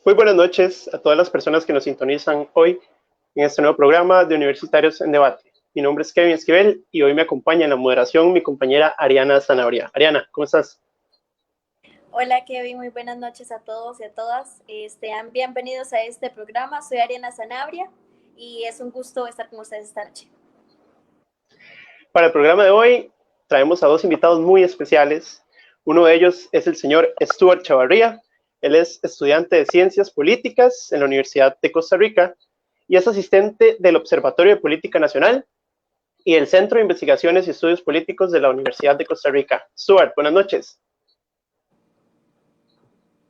Muy buenas noches a todas las personas que nos sintonizan hoy en este nuevo programa de Universitarios en Debate. Mi nombre es Kevin Esquivel y hoy me acompaña en la moderación mi compañera Ariana Zanabria. Ariana, ¿cómo estás? Hola Kevin, muy buenas noches a todos y a todas. Sean bienvenidos a este programa. Soy Ariana Zanabria y es un gusto estar con ustedes esta noche. Para el programa de hoy traemos a dos invitados muy especiales. Uno de ellos es el señor Stuart Chavarría. Él es estudiante de Ciencias Políticas en la Universidad de Costa Rica y es asistente del Observatorio de Política Nacional y el Centro de Investigaciones y Estudios Políticos de la Universidad de Costa Rica. Stuart, buenas noches.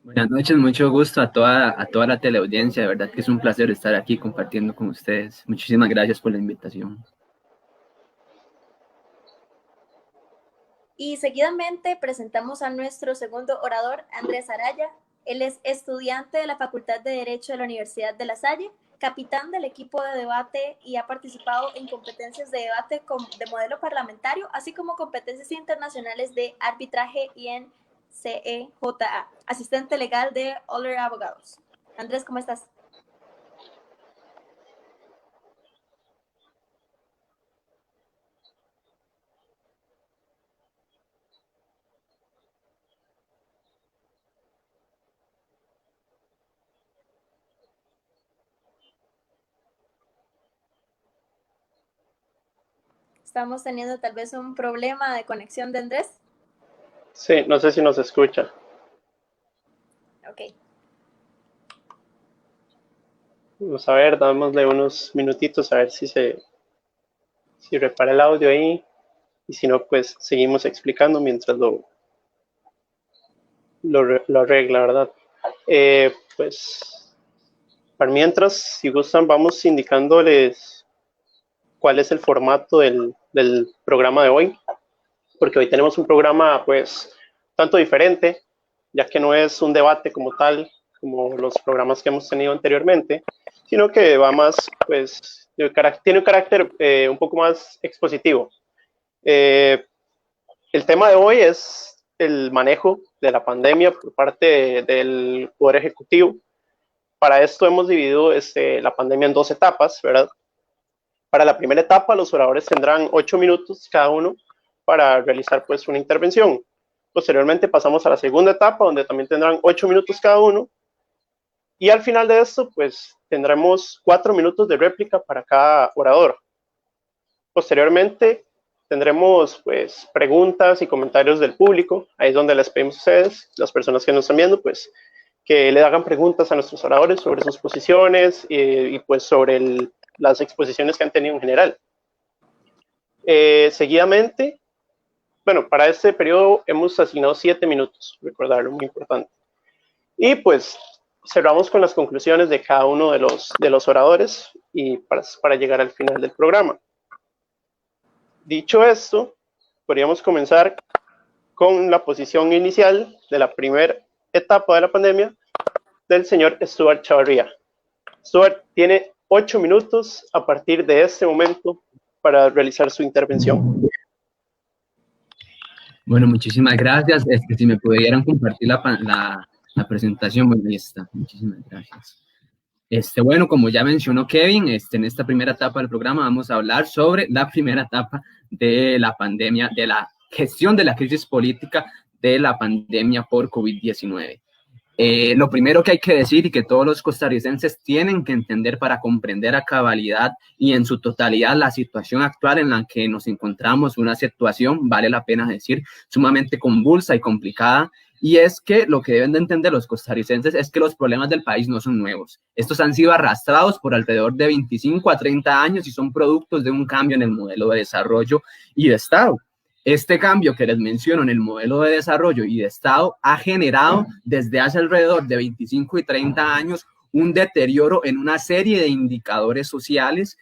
Buenas noches, mucho gusto a toda la teleaudiencia. De verdad que es un placer estar aquí compartiendo con ustedes. Muchísimas gracias por la invitación. Y seguidamente presentamos a nuestro segundo orador, Andrés Araya. Él es estudiante de la Facultad de Derecho de la Universidad de La Salle, capitán del equipo de debate y ha participado en competencias de debate de modelo parlamentario, así como competencias internacionales de arbitraje y en CEJA, asistente legal de Oller Abogados. Andrés, ¿cómo estás? Estamos teniendo tal vez un problema de conexión de Andrés. Sí, no sé si nos escucha. Ok. Vamos a ver, dámosle unos minutitos a ver si repara el audio ahí. Y si no, pues seguimos explicando mientras lo arregla, ¿verdad? Pues, para mientras, si gustan, vamos indicándoles cuál es el formato del programa de hoy, porque hoy tenemos un programa, pues, tanto diferente, ya que no es un debate como tal, como los programas que hemos tenido anteriormente, sino que va más, pues, tiene un carácter un poco más expositivo. El tema de hoy es el manejo de la pandemia por parte del Poder Ejecutivo. Para esto hemos dividido la pandemia en dos etapas, ¿verdad? Para la primera etapa, los oradores tendrán 8 minutos cada uno para realizar pues una intervención. Posteriormente pasamos a la segunda etapa, donde también tendrán 8 minutos cada uno. Y al final de esto, pues tendremos 4 minutos de réplica para cada orador. Posteriormente, tendremos pues preguntas y comentarios del público. Ahí es donde les pedimos a ustedes, las personas que nos están viendo, pues que le hagan preguntas a nuestros oradores sobre sus posiciones y pues sobre las exposiciones que han tenido en general. Seguidamente, bueno, para este periodo hemos asignado 7 minutos, recordarlo, muy importante. Y pues cerramos con las conclusiones de cada uno de los oradores y para llegar al final del programa. Dicho esto, podríamos comenzar con la posición inicial de la primera etapa de la pandemia del señor Stuart Chavarría. Stuart tiene 8 minutos a partir de este momento para realizar su intervención. Bueno, muchísimas gracias. Si me pudieran compartir la presentación, bueno, ahí está. Muchísimas gracias. Bueno, como ya mencionó Kevin, en esta primera etapa del programa vamos a hablar sobre la primera etapa de la pandemia, de la gestión de la crisis política de la pandemia por COVID-19. Lo primero que hay que decir y que todos los costarricenses tienen que entender para comprender a cabalidad y en su totalidad la situación actual en la que nos encontramos, una situación, vale la pena decir, sumamente convulsa y complicada, y es que lo que deben de entender los costarricenses es que los problemas del país no son nuevos. Estos han sido arrastrados por alrededor de 25 a 30 años y son productos de un cambio en el modelo de desarrollo y de Estado. Este cambio que les menciono en el modelo de desarrollo y de Estado ha generado desde hace alrededor de 25 y 30 años un deterioro en una serie de indicadores sociales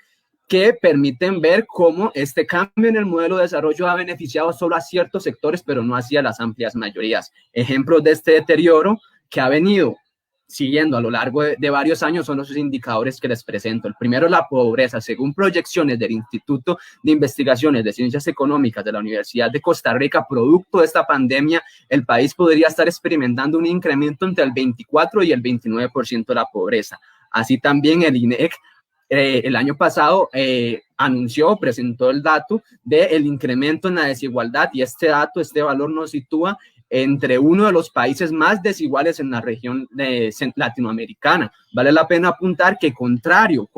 que permiten ver cómo este cambio en el modelo de desarrollo ha beneficiado solo a ciertos sectores, pero no hacia las amplias mayorías. Ejemplos de este deterioro que ha venido siguiendo a lo largo de varios años son los indicadores que les presento. El primero es la pobreza. Según proyecciones del Instituto de Investigaciones de Ciencias Económicas de la Universidad de Costa Rica, producto de esta pandemia, el país podría estar experimentando un incremento entre el 24 y el 29% de la pobreza. Así también el INEC el año pasado presentó el dato del incremento en la desigualdad, y este valor nos sitúa entre uno de los países más desiguales en la región latinoamericana. Vale la pena apuntar que contrario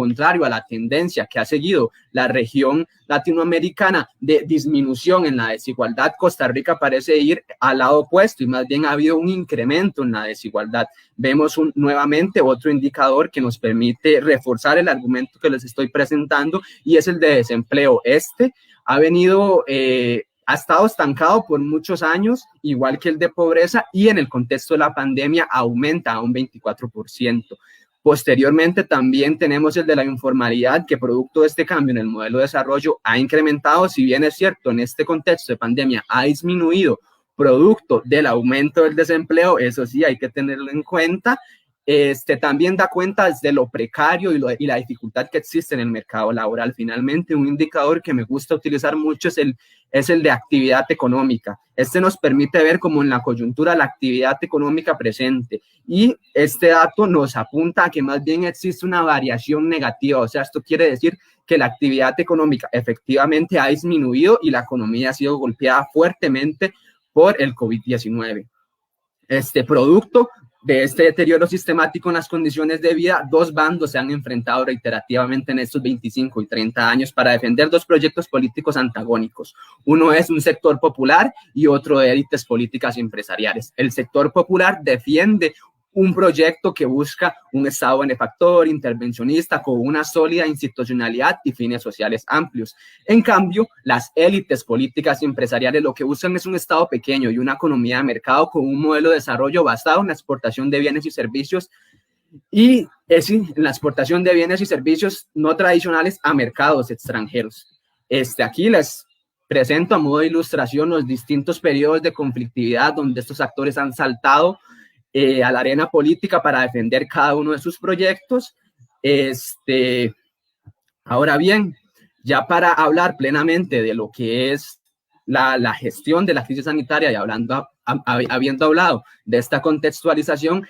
a la tendencia que ha seguido la región latinoamericana de disminución en la desigualdad, Costa Rica parece ir al lado opuesto y más bien ha habido un incremento en la desigualdad. Vemos nuevamente otro indicador que nos permite reforzar el argumento que les estoy presentando, y es el de desempleo. Ha estado estancado por muchos años, igual que el de pobreza, y en el contexto de la pandemia aumenta a un 24%. Posteriormente también tenemos el de la informalidad, que producto de este cambio en el modelo de desarrollo ha incrementado. Si bien es cierto, en este contexto de pandemia ha disminuido producto del aumento del desempleo, eso sí hay que tenerlo en cuenta. También da cuenta de lo precario y la dificultad que existe en el mercado laboral. Finalmente, un indicador que me gusta utilizar mucho es el de actividad económica. Nos permite ver cómo en la coyuntura la actividad económica presente, y este dato nos apunta a que más bien existe una variación negativa. O sea, esto quiere decir que la actividad económica efectivamente ha disminuido y la economía ha sido golpeada fuertemente por el COVID-19. Producto de este deterioro sistemático en las condiciones de vida, dos bandos se han enfrentado reiterativamente en estos 25 y 30 años para defender dos proyectos políticos antagónicos. Uno es un sector popular y otro de élites políticas y empresariales. El sector popular defiende un proyecto que busca un Estado benefactor, intervencionista, con una sólida institucionalidad y fines sociales amplios. En cambio, las élites políticas y empresariales lo que buscan es un Estado pequeño y una economía de mercado con un modelo de desarrollo basado en la exportación de bienes y servicios, y en la exportación de bienes y servicios no tradicionales a mercados extranjeros. Aquí les presento a modo de ilustración los distintos periodos de conflictividad donde estos actores han saltado a la arena política para defender cada uno de sus proyectos. Ahora bien, ya para hablar plenamente de lo que es la gestión de la crisis sanitaria y habiendo hablado de esta contextualización,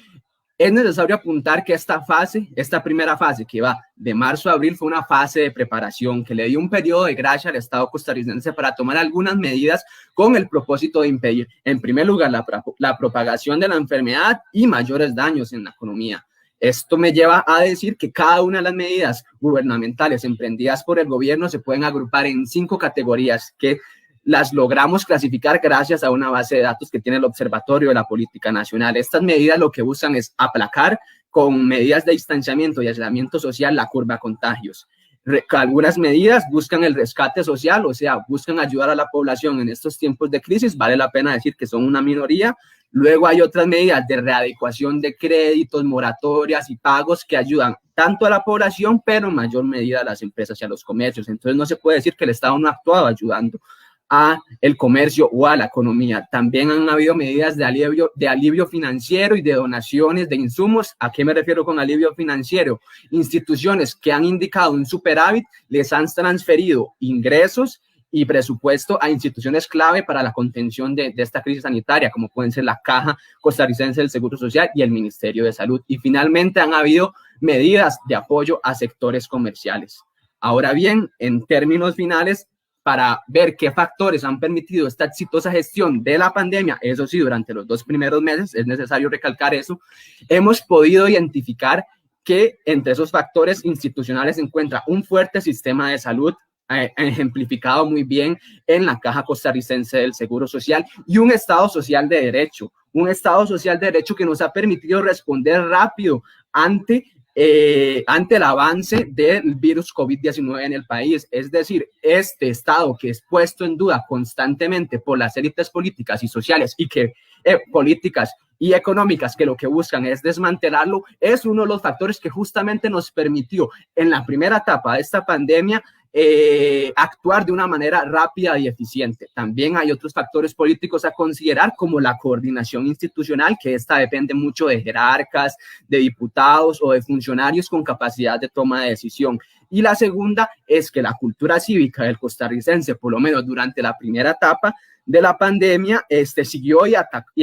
es necesario apuntar que esta primera fase que va de marzo a abril fue una fase de preparación que le dio un periodo de gracia al Estado costarricense para tomar algunas medidas con el propósito de impedir, en primer lugar, la propagación de la enfermedad y mayores daños en la economía. Esto me lleva a decir que cada una de las medidas gubernamentales emprendidas por el gobierno se pueden agrupar en 5 categorías que las logramos clasificar gracias a una base de datos que tiene el Observatorio de la Política Nacional. Estas medidas lo que buscan es aplacar con medidas de distanciamiento y aislamiento social la curva de contagios. Algunas medidas buscan el rescate social, o sea, buscan ayudar a la población en estos tiempos de crisis. Vale la pena decir que son una minoría. Luego hay otras medidas de readecuación de créditos, moratorias y pagos que ayudan tanto a la población, pero en mayor medida a las empresas y a los comercios. Entonces no se puede decir que el Estado no ha actuado ayudando a el comercio o a la economía. También han habido medidas de alivio financiero y de donaciones de insumos. ¿A qué me refiero con alivio financiero? Instituciones que han indicado un superávit les han transferido ingresos y presupuesto a instituciones clave para la contención de esta crisis sanitaria, como pueden ser la Caja Costarricense del Seguro Social y el Ministerio de Salud. Y finalmente han habido medidas de apoyo a sectores comerciales. Ahora bien, en términos finales, para ver qué factores han permitido esta exitosa gestión de la pandemia, eso sí, durante los 2 primeros meses, es necesario recalcar eso, hemos podido identificar que entre esos factores institucionales se encuentra un fuerte sistema de salud, ejemplificado muy bien en la Caja Costarricense del Seguro Social, y un Estado social de derecho, que nos ha permitido responder rápido ante el avance del virus COVID-19 en el país. Es decir, este Estado que es puesto en duda constantemente por las élites políticas y sociales políticas y económicas que lo que buscan es desmantelarlo, es uno de los factores que justamente nos permitió en la primera etapa de esta pandemia actuar de una manera rápida y eficiente. También hay otros factores políticos a considerar, como la coordinación institucional, que esta depende mucho de jerarcas, de diputados o de funcionarios con capacidad de toma de decisión. Y la segunda es que la cultura cívica del costarricense, por lo menos durante la primera etapa de la pandemia, siguió y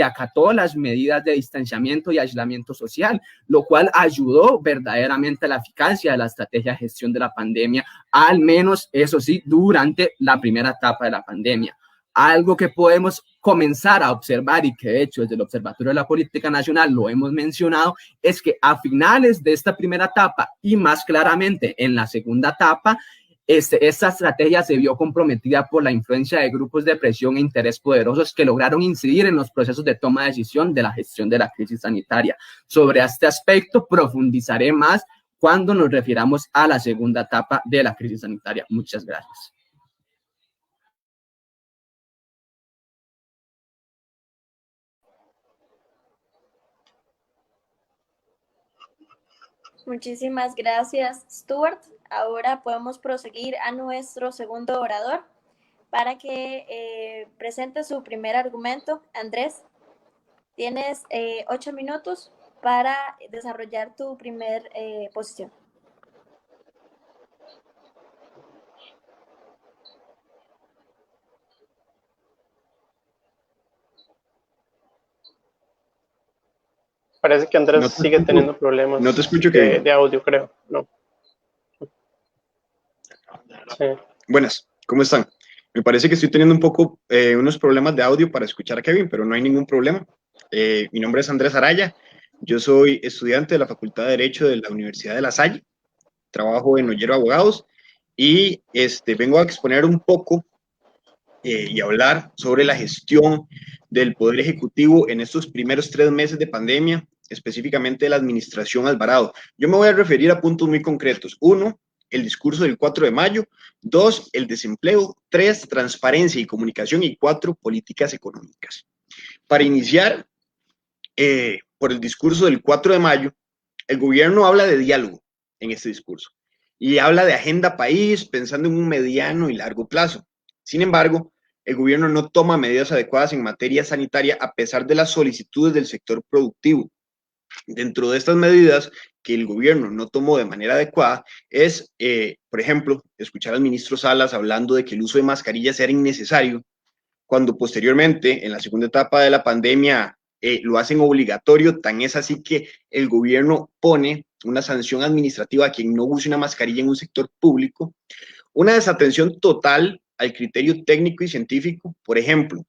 acató las medidas de distanciamiento y aislamiento social, lo cual ayudó verdaderamente a la eficacia de la estrategia de gestión de la pandemia, al menos, eso sí, durante la primera etapa de la pandemia. Algo que podemos comenzar a observar y que de hecho desde el Observatorio de la Política Nacional lo hemos mencionado, es que a finales de esta primera etapa y más claramente en la segunda etapa, esta estrategia se vio comprometida por la influencia de grupos de presión e interés poderosos que lograron incidir en los procesos de toma de decisión de la gestión de la crisis sanitaria. Sobre este aspecto profundizaré más cuando nos refiramos a la segunda etapa de la crisis sanitaria. Muchas gracias. Muchísimas gracias, Stuart. Ahora podemos proseguir a nuestro segundo orador para que presente su primer argumento. Andrés, tienes 8 minutos para desarrollar tu primer posición. Parece que Andrés sigue teniendo problemas. No te escucho, de audio, creo. No. Sí. Buenas, ¿cómo están? Me parece que estoy teniendo un poco unos problemas de audio para escuchar a Kevin, pero no hay ningún problema. Mi nombre es Andrés Araya, yo soy estudiante de la Facultad de Derecho de la Universidad de La Salle, trabajo en Ollero Abogados y vengo a exponer un poco y hablar sobre la gestión del Poder Ejecutivo en estos primeros 3 meses de pandemia, específicamente de la administración Alvarado. Yo me voy a referir a puntos muy concretos. 1, el discurso del 4 de mayo. 2, el desempleo. 3, transparencia y comunicación. Y 4, políticas económicas. Para iniciar, por el discurso del 4 de mayo, el gobierno habla de diálogo en este discurso y habla de agenda país pensando en un mediano y largo plazo. Sin embargo, el gobierno no toma medidas adecuadas en materia sanitaria a pesar de las solicitudes del sector productivo. Dentro de estas medidas que el gobierno no tomó de manera adecuada es, por ejemplo, escuchar al ministro Salas hablando de que el uso de mascarillas era innecesario, cuando posteriormente, en la segunda etapa de la pandemia, lo hacen obligatorio. Tan es así que el gobierno pone una sanción administrativa a quien no use una mascarilla en un sector público. Una desatención total al criterio técnico y científico. Por ejemplo,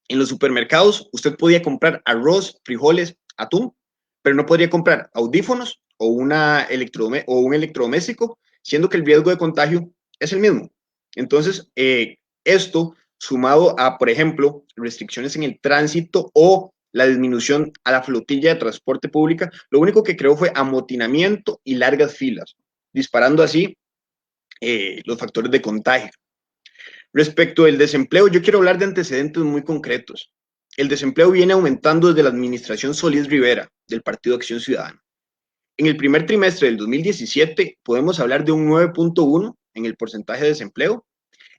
en los supermercados usted podía comprar arroz, frijoles, atún, pero no podría comprar audífonos o un electrodoméstico, siendo que el riesgo de contagio es el mismo. Entonces, esto sumado a, por ejemplo, restricciones en el tránsito o la disminución a la flotilla de transporte pública, lo único que creó fue amotinamiento y largas filas, disparando así los factores de contagio. Respecto del desempleo, yo quiero hablar de antecedentes muy concretos. El desempleo viene aumentando desde la administración Solís Rivera, del Partido Acción Ciudadana. En el primer trimestre del 2017 podemos hablar de un 9.1 en el porcentaje de desempleo.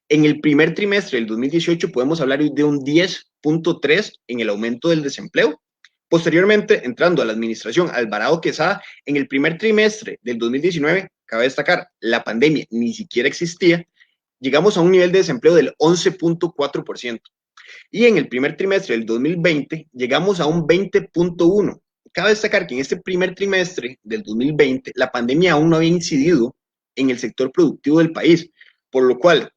En el primer trimestre del 2018 podemos hablar de un 10.3 en el aumento del desempleo. Posteriormente, entrando a la administración Alvarado Quesada, en el primer trimestre del 2019, cabe destacar, la pandemia ni siquiera existía, llegamos a un nivel de desempleo del 11.4%. Y en el primer trimestre del 2020 llegamos a un 20.1%. Cabe destacar que en este primer trimestre del 2020 la pandemia aún no había incidido en el sector productivo del país, por lo cual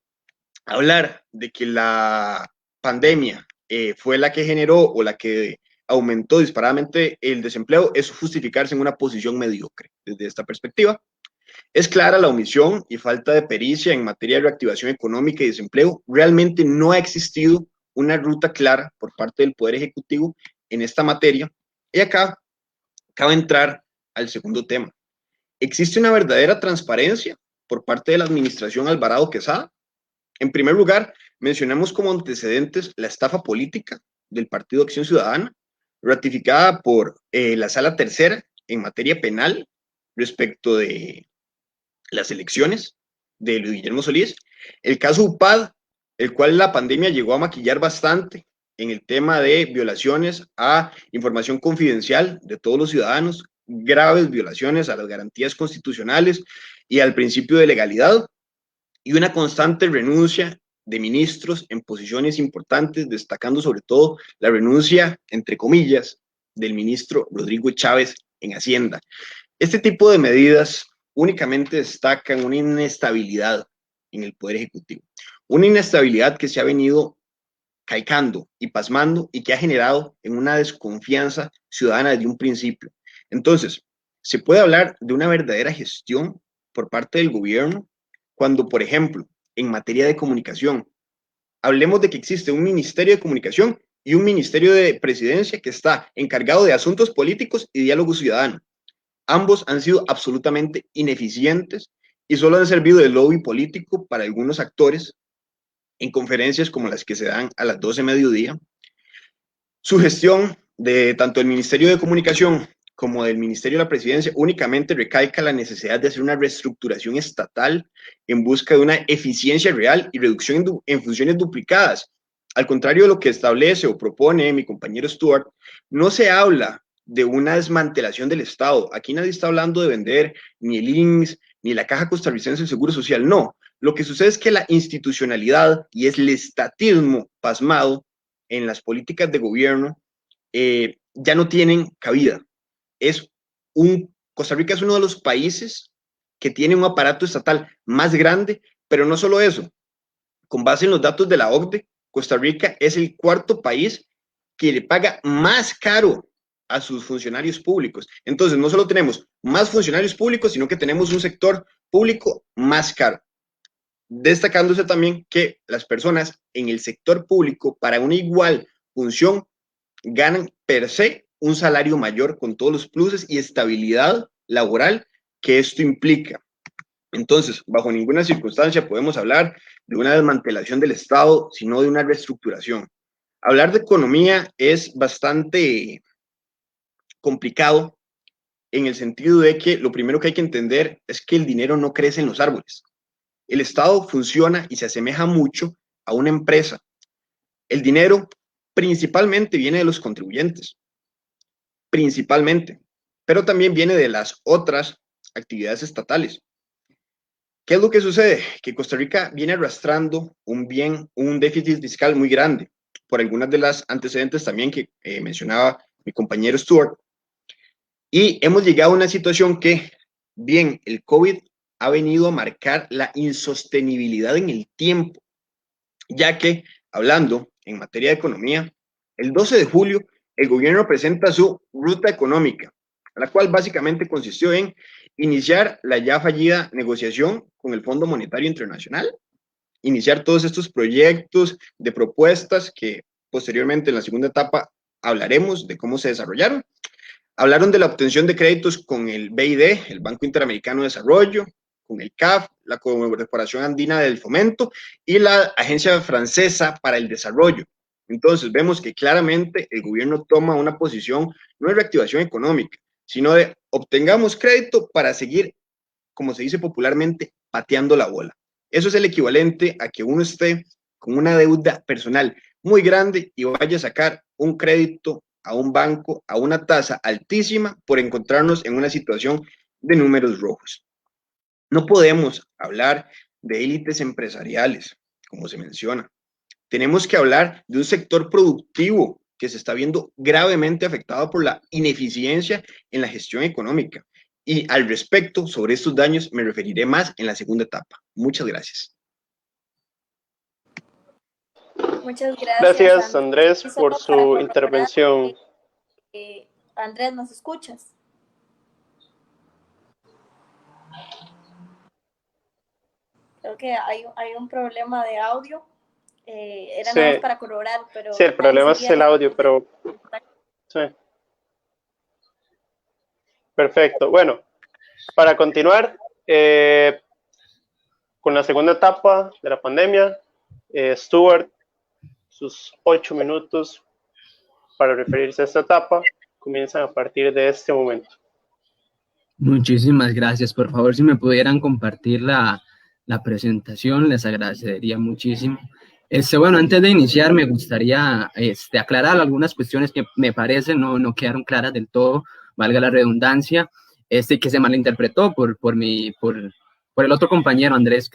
hablar de que la pandemia fue la que generó o la que aumentó disparadamente el desempleo es justificarse en una posición mediocre. Desde esta perspectiva, es clara la omisión y falta de pericia en materia de reactivación económica y desempleo. Realmente no ha existido una ruta clara por parte del Poder Ejecutivo en esta materia. Y acá cabe entrar al segundo tema. ¿Existe una verdadera transparencia por parte de la administración Alvarado Quesada? En primer lugar, mencionamos como antecedentes la estafa política del Partido Acción Ciudadana, ratificada por la Sala Tercera en materia penal respecto de las elecciones de Luis Guillermo Solís, el caso UPAD, el cual la pandemia llegó a maquillar bastante en el tema de violaciones a información confidencial de todos los ciudadanos, graves violaciones a las garantías constitucionales y al principio de legalidad, y una constante renuncia de ministros en posiciones importantes, destacando sobre todo la renuncia, entre comillas, del ministro Rodrigo Chávez en Hacienda. Este tipo de medidas únicamente destacan una inestabilidad en el Poder Ejecutivo, una inestabilidad que se ha venido caicando y pasmando y que ha generado en una desconfianza ciudadana desde un principio. Entonces, se puede hablar de una verdadera gestión por parte del gobierno cuando, por ejemplo, en materia de comunicación, hablemos de que existe un Ministerio de Comunicación y un Ministerio de Presidencia que está encargado de asuntos políticos y diálogo ciudadano. Ambos han sido absolutamente ineficientes y solo han servido de lobby político para algunos actores en conferencias como las que se dan a las 12 de mediodía. Su gestión de tanto el Ministerio de Comunicación como del Ministerio de la Presidencia únicamente recalca la necesidad de hacer una reestructuración estatal en busca de una eficiencia real y reducción en funciones duplicadas. Al contrario de lo que establece o propone mi compañero Stuart, no se habla de una desmantelación del Estado. Aquí nadie está hablando de vender ni el INSS ni la Caja Costarricense del Seguro Social, no. Lo que sucede es que la institucionalidad y es el estatismo pasmado en las políticas de gobierno ya no tienen cabida. Costa Rica es uno de los países que tiene un aparato estatal más grande, pero no solo eso. Con base en los datos de la OCDE, Costa Rica es el cuarto país que le paga más caro a sus funcionarios públicos. Entonces, no solo tenemos más funcionarios públicos, sino que tenemos un sector público más caro. Destacándose también que las personas en el sector público, para una igual función, ganan per se un salario mayor con todos los pluses y estabilidad laboral que esto implica. Entonces, bajo ninguna circunstancia podemos hablar de una desmantelación del Estado, sino de una reestructuración. Hablar de economía es bastante complicado en el sentido de que lo primero que hay que entender es que el dinero no crece en los árboles. El Estado funciona y se asemeja mucho a una empresa. El dinero principalmente viene de los contribuyentes, principalmente, pero también viene de las otras actividades estatales. ¿Qué es lo que sucede? Que Costa Rica viene arrastrando un déficit fiscal muy grande, por algunas de las antecedentes también que mencionaba mi compañero Stuart, y hemos llegado a una situación que, bien, el COVID ha venido a marcar la insostenibilidad en el tiempo, ya que, hablando en materia de economía, el 12 de julio el gobierno presenta su ruta económica, la cual básicamente consistió en iniciar la ya fallida negociación con el Fondo Monetario Internacional, iniciar todos estos proyectos de propuestas que posteriormente en la segunda etapa hablaremos de cómo se desarrollaron. Hablaron de la obtención de créditos con el BID, el Banco Interamericano de Desarrollo, con el CAF, la Corporación Andina del Fomento y la Agencia Francesa para el Desarrollo. Entonces vemos que claramente el gobierno toma una posición no de reactivación económica, sino de obtengamos crédito para seguir, como se dice popularmente, pateando la bola. Eso es el equivalente a que uno esté con una deuda personal muy grande y vaya a sacar un crédito a un banco a una tasa altísima por encontrarnos en una situación de números rojos. No podemos hablar de élites empresariales, como se menciona. Tenemos que hablar de un sector productivo que se está viendo gravemente afectado por la ineficiencia en la gestión económica. Y al respecto, sobre estos daños, me referiré más en la segunda etapa. Muchas gracias. Muchas gracias. Gracias, Andrés, por su intervención. Andrés, ¿nos escuchas? Creo que hay un problema de audio. Era nada más para corroborar, pero... Sí, el problema es el audio, pero... Sí. Perfecto. Bueno, para continuar con la segunda etapa de la pandemia, Stuart, sus 8 minutos para referirse a esta etapa comienzan a partir de este momento. Muchísimas gracias. Por favor, si me pudieran compartir la la presentación, les agradecería muchísimo. Bueno, antes de iniciar me gustaría aclarar algunas cuestiones que me parecen no quedaron claras del todo, valga la redundancia, que se malinterpretó por el otro compañero Andrés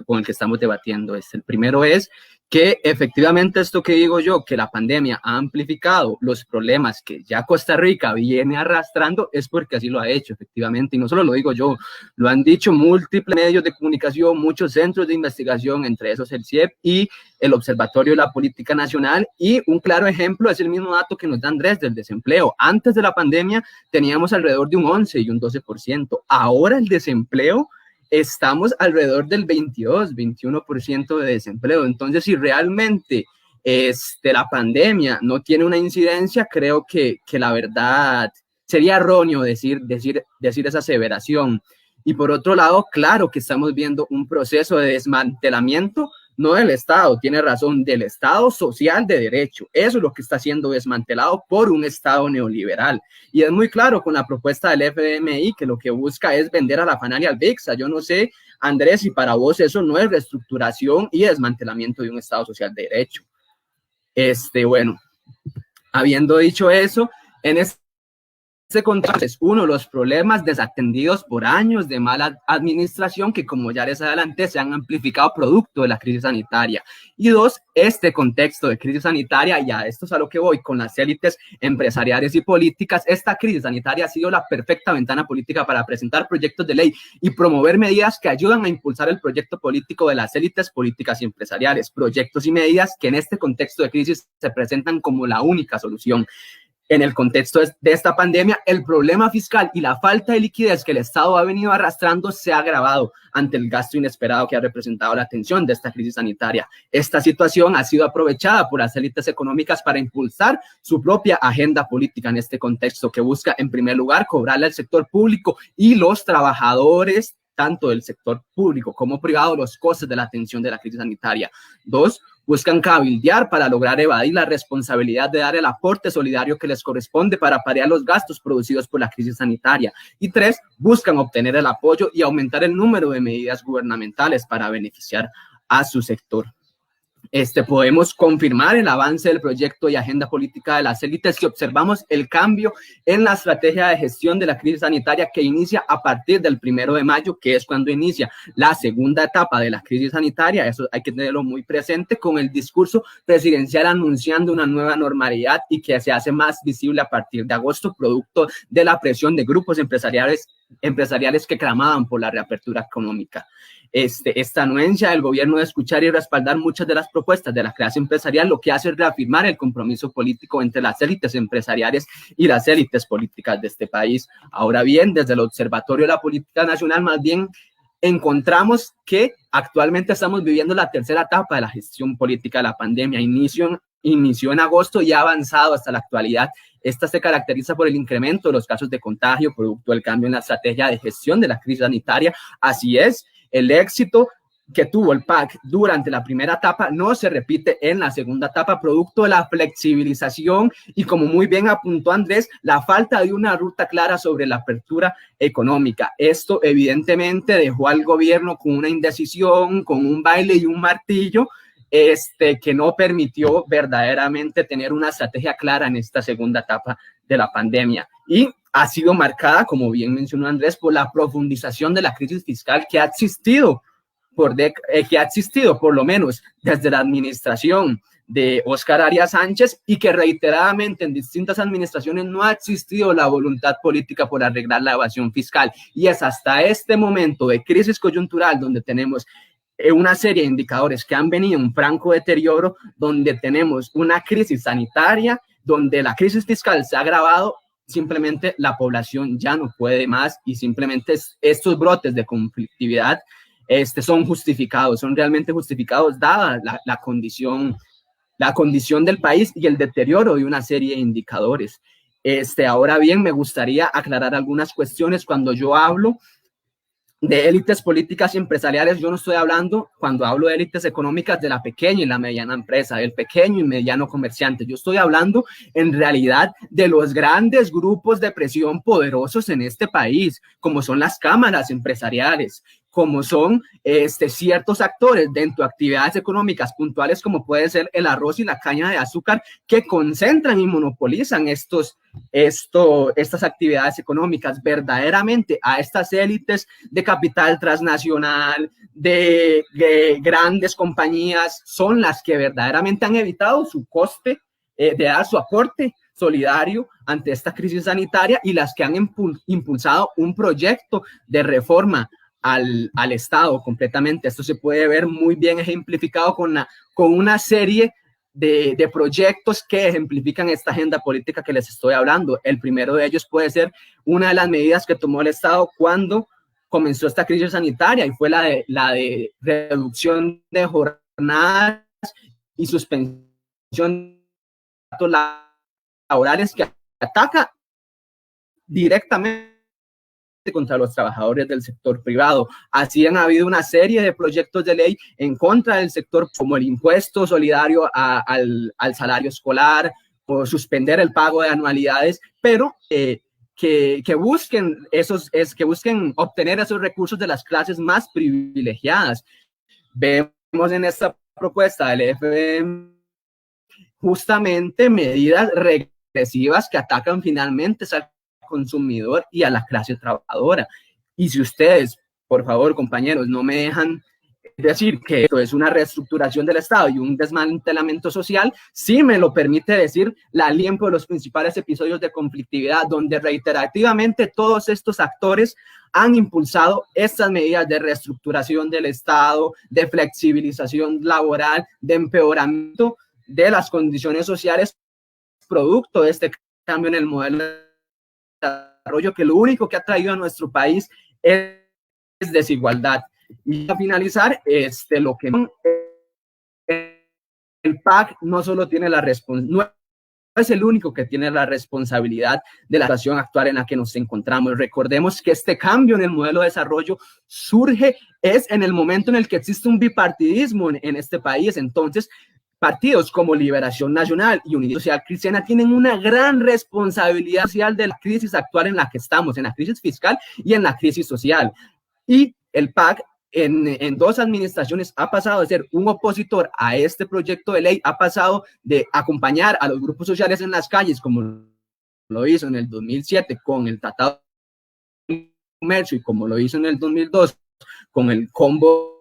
con el que estamos debatiendo. El primero es que efectivamente esto que digo yo, que la pandemia ha amplificado los problemas que ya Costa Rica viene arrastrando, es porque así lo ha hecho efectivamente, y no solo lo digo yo, lo han dicho múltiples medios de comunicación, muchos centros de investigación, entre esos el CIEP y el Observatorio de la Política Nacional, y un claro ejemplo es el mismo dato que nos da Andrés del desempleo. Antes de la pandemia teníamos alrededor de un 11 y un 12%, ahora el desempleo estamos alrededor del 22-21% de desempleo. Entonces, si realmente la pandemia no tiene una incidencia, creo que la verdad sería erróneo decir esa aseveración. Y por otro lado, claro que estamos viendo un proceso de desmantelamiento, no del Estado, tiene razón, del Estado social de derecho. Eso es lo que está siendo desmantelado por un Estado neoliberal. Y es muy claro con la propuesta del FMI que lo que busca es vender a la FANAL y al VIXA. Yo no sé, Andrés, si para vos eso no es reestructuración y desmantelamiento de un Estado social de derecho. Bueno, habiendo dicho eso, en este contraste es uno, los problemas desatendidos por años de mala administración que, como ya les adelanté, se han amplificado producto de la crisis sanitaria. Y dos, este contexto de crisis sanitaria, y a esto es a lo que voy, con las élites empresariales y políticas, esta crisis sanitaria ha sido la perfecta ventana política para presentar proyectos de ley y promover medidas que ayudan a impulsar el proyecto político de las élites políticas y empresariales, proyectos y medidas que en este contexto de crisis se presentan como la única solución. En el contexto de esta pandemia, el problema fiscal y la falta de liquidez que el Estado ha venido arrastrando se ha agravado ante el gasto inesperado que ha representado la atención de esta crisis sanitaria. Esta situación ha sido aprovechada por las élites económicas para impulsar su propia agenda política en este contexto, que busca, en primer lugar, cobrarle al sector público y los trabajadores, tanto del sector público como privado, los costes de la atención de la crisis sanitaria. Dos, buscan cabildear para lograr evadir la responsabilidad de dar el aporte solidario que les corresponde para paliar los gastos producidos por la crisis sanitaria. Y tres, buscan obtener el apoyo y aumentar el número de medidas gubernamentales para beneficiar a su sector. Podemos confirmar el avance del proyecto y agenda política de las élites si observamos el cambio en la estrategia de gestión de la crisis sanitaria que inicia a partir del 1 de mayo, que es cuando inicia la segunda etapa de la crisis sanitaria. Eso hay que tenerlo muy presente, con el discurso presidencial anunciando una nueva normalidad y que se hace más visible a partir de agosto, producto de la presión de grupos empresariales que clamaban por la reapertura económica. Esta anuencia del gobierno de escuchar y respaldar muchas de las propuestas de la clase empresarial lo que hace es reafirmar el compromiso político entre las élites empresariales y las élites políticas de este país. Ahora bien, desde el Observatorio de la Política Nacional, más bien encontramos que actualmente estamos viviendo la tercera etapa de la gestión política de la pandemia. Inició en agosto y ha avanzado hasta la actualidad. Esta se caracteriza por el incremento de los casos de contagio, producto del cambio en la estrategia de gestión de la crisis sanitaria. Así es, el éxito que tuvo el PAC durante la primera etapa no se repite en la segunda etapa, producto de la flexibilización y, como muy bien apuntó Andrés, la falta de una ruta clara sobre la apertura económica. Esto evidentemente dejó al gobierno con una indecisión, con un baile y un martillo, que no permitió verdaderamente tener una estrategia clara en esta segunda etapa de la pandemia. Y ha sido marcada, como bien mencionó Andrés, por la profundización de la crisis fiscal que ha existido por lo menos desde la administración de Óscar Arias Sánchez, y que reiteradamente en distintas administraciones no ha existido la voluntad política por arreglar la evasión fiscal. Y es hasta este momento de crisis coyuntural donde tenemos una serie de indicadores que han venido en franco deterioro, donde tenemos una crisis sanitaria, donde la crisis fiscal se ha agravado. Simplemente la población ya no puede más y simplemente estos brotes de conflictividad son justificados, son realmente justificados dada la condición del país y el deterioro de una serie de indicadores. Ahora bien, me gustaría aclarar algunas cuestiones. Cuando yo hablo de élites políticas y empresariales, yo no estoy hablando, cuando hablo de élites económicas, de la pequeña y la mediana empresa, del pequeño y mediano comerciante. Yo estoy hablando en realidad de los grandes grupos de presión poderosos en este país, como son las cámaras empresariales, como son ciertos actores dentro de actividades económicas puntuales, como puede ser el arroz y la caña de azúcar, que concentran y monopolizan estas actividades económicas. Verdaderamente a estas élites de capital transnacional, de grandes compañías, son las que verdaderamente han evitado su coste de dar su aporte solidario ante esta crisis sanitaria, y las que han impulsado un proyecto de reforma al Estado completamente. Esto se puede ver muy bien ejemplificado con una serie de proyectos que ejemplifican esta agenda política que les estoy hablando. El primero de ellos puede ser una de las medidas que tomó el Estado cuando comenzó esta crisis sanitaria, y fue la de reducción de jornadas y suspensión de laborales, que ataca directamente contra los trabajadores del sector privado. Así han habido una serie de proyectos de ley en contra del sector, como el impuesto solidario al salario escolar, o suspender el pago de anualidades, pero que busquen obtener esos recursos de las clases más privilegiadas. Vemos en esta propuesta del FMI justamente medidas regresivas que atacan finalmente al consumidor y a la clase trabajadora. Y si ustedes, por favor, compañeros, no me dejan decir que esto es una reestructuración del Estado y un desmantelamiento social, sí me lo permite decir la limpio de los principales episodios de conflictividad, donde reiterativamente todos estos actores han impulsado estas medidas de reestructuración del Estado, de flexibilización laboral, de empeoramiento de las condiciones sociales, producto de este cambio en el modelo de desarrollo, que lo único que ha traído a nuestro país es desigualdad. Y a finalizar, lo que el PAC no solo tiene la responsabilidad, no es el único que tiene la responsabilidad de la situación actual en la que nos encontramos. Recordemos que este cambio en el modelo de desarrollo surge en el momento en el que existe un bipartidismo en este país. Entonces, partidos como Liberación Nacional y Unidad Social Cristiana tienen una gran responsabilidad social de la crisis actual en la que estamos, en la crisis fiscal y en la crisis social. Y el PAC en 2 administraciones ha pasado de ser un opositor a este proyecto de ley, ha pasado de acompañar a los grupos sociales en las calles, como lo hizo en el 2007 con el Tratado de Comercio, y como lo hizo en el 2002 con el Combo,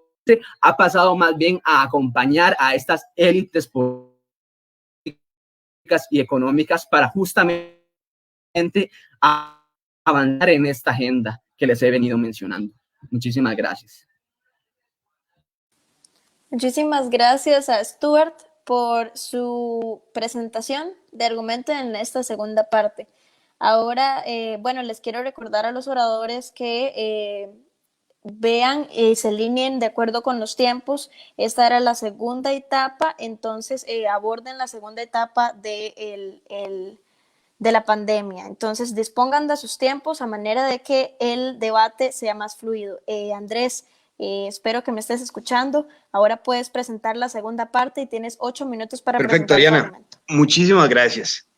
ha pasado más bien a acompañar a estas élites políticas y económicas para justamente avanzar en esta agenda que les he venido mencionando. Muchísimas gracias. Muchísimas gracias a Stuart por su presentación de argumento en esta segunda parte. Ahora, les quiero recordar a los oradores que vean y se alineen de acuerdo con los tiempos. Esta era la segunda etapa, entonces aborden la segunda etapa de la pandemia. Entonces dispongan de sus tiempos a manera de que el debate sea más fluido. Andrés, espero que me estés escuchando. Ahora puedes presentar la segunda parte y tienes 8 minutos para Perfecto, presentar. Ariana. Muchísimas gracias.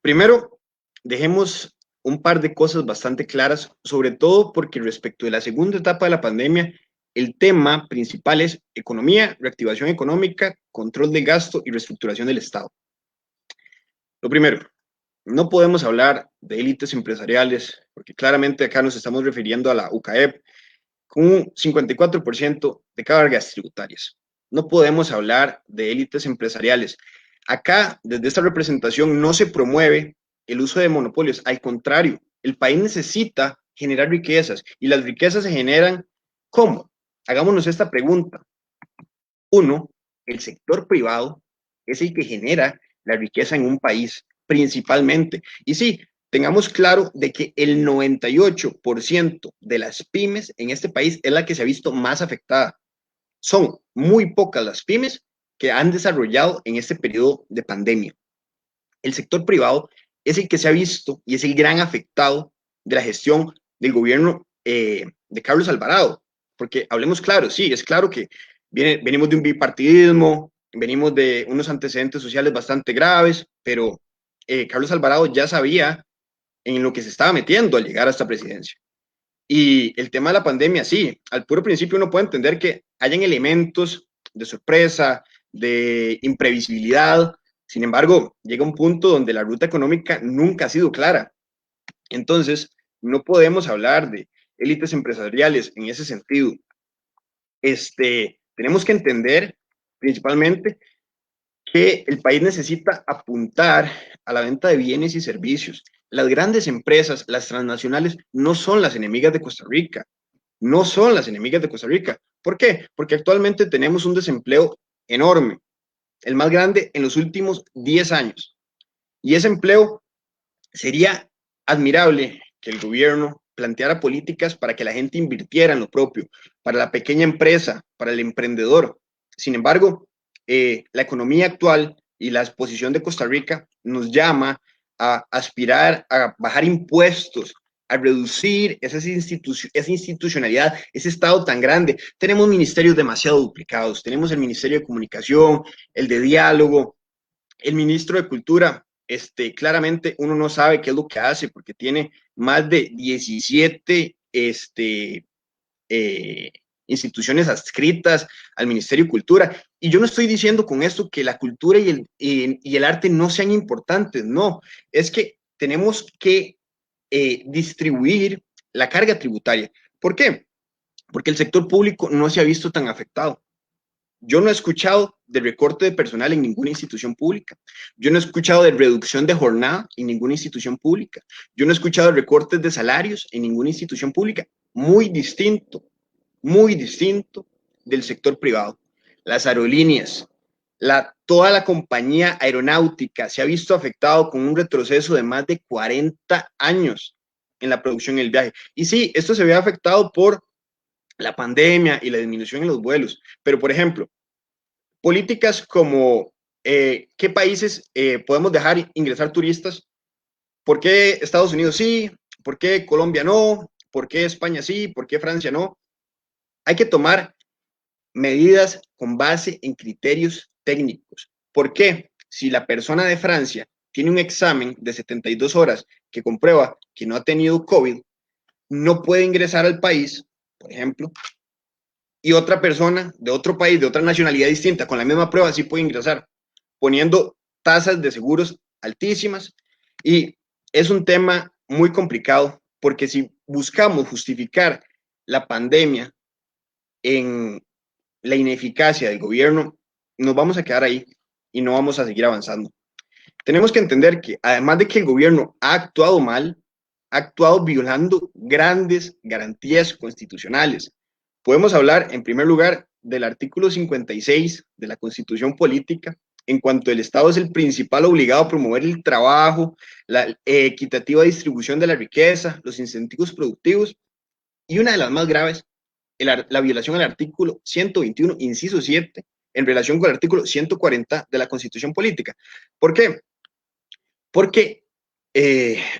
Primero, dejemos un par de cosas bastante claras, sobre todo porque respecto de la segunda etapa de la pandemia, el tema principal es economía, reactivación económica, control de gasto y reestructuración del Estado. Lo primero, no podemos hablar de élites empresariales, porque claramente acá nos estamos refiriendo a la UCAEP, con un 54% de cargas tributarias. No podemos hablar de élites empresariales. Acá, desde esta representación, no se promueve el uso de monopolios. Al contrario, el país necesita generar riquezas, y las riquezas se generan ¿cómo? Hagámonos esta pregunta. Uno, el sector privado es el que genera la riqueza en un país, principalmente. Y sí, tengamos claro de que el 98% de las pymes en este país es la que se ha visto más afectada. Son muy pocas las pymes que han desarrollado en este periodo de pandemia. El sector privado es el que se ha visto y es el gran afectado de la gestión del gobierno de Carlos Alvarado. Porque hablemos claro, sí, es claro que venimos de un bipartidismo, venimos de unos antecedentes sociales bastante graves, pero Carlos Alvarado ya sabía en lo que se estaba metiendo al llegar a esta presidencia. Y el tema de la pandemia, sí, al puro principio uno puede entender que hayan elementos de sorpresa, de imprevisibilidad. Sin embargo, llega un punto donde la ruta económica nunca ha sido clara. Entonces, no podemos hablar de élites empresariales en ese sentido. Tenemos que entender principalmente que el país necesita apuntar a la venta de bienes y servicios. Las grandes empresas, las transnacionales, no son las enemigas de Costa Rica. No son las enemigas de Costa Rica. ¿Por qué? Porque actualmente tenemos un desempleo enorme, el más grande en los últimos 10 años. Y ese empleo sería admirable que el gobierno planteara políticas para que la gente invirtiera en lo propio, para la pequeña empresa, para el emprendedor. Sin embargo, la economía actual y la exposición de Costa Rica nos llama a aspirar a bajar impuestos, a reducir esa institucionalidad, ese Estado tan grande. Tenemos ministerios demasiado duplicados, tenemos el Ministerio de Comunicación, el de Diálogo, el ministro de Cultura. Claramente uno no sabe qué es lo que hace porque tiene más de 17 instituciones adscritas al Ministerio de Cultura. Y yo no estoy diciendo con esto que la cultura y el arte no sean importantes, no, es que tenemos que distribuir la carga tributaria. ¿Por qué? Porque el sector público no se ha visto tan afectado. Yo no he escuchado de recorte de personal en ninguna institución pública. Yo no he escuchado de reducción de jornada en ninguna institución pública. Yo no he escuchado de recortes de salarios en ninguna institución pública. Muy distinto del sector privado. Las aerolíneas, toda la compañía aeronáutica se ha visto afectado con un retroceso de más de 40 años en la producción y el viaje. Y sí, esto se ve afectado por la pandemia y la disminución en los vuelos. Pero, por ejemplo, políticas como qué países podemos dejar ingresar turistas, por qué Estados Unidos sí, por qué Colombia no, por qué España sí, por qué Francia no. Hay que tomar medidas con base en criterios técnicos. ¿Por qué? Si la persona de Francia tiene un examen de 72 horas que comprueba que no ha tenido COVID, no puede ingresar al país, por ejemplo, y otra persona de otro país, de otra nacionalidad distinta, con la misma prueba, sí puede ingresar, poniendo tasas de seguros altísimas. Y es un tema muy complicado, porque si buscamos justificar la pandemia en la ineficacia del gobierno, nos vamos a quedar ahí y no vamos a seguir avanzando. Tenemos que entender que además de que el gobierno ha actuado mal, ha actuado violando grandes garantías constitucionales. Podemos hablar, en primer lugar, del artículo 56 de la Constitución Política, en cuanto el Estado es el principal obligado a promover el trabajo, la equitativa distribución de la riqueza, los incentivos productivos, y una de las más graves, la violación al artículo 121, inciso 7, en relación con el artículo 140 de la Constitución Política. ¿Por qué? Porque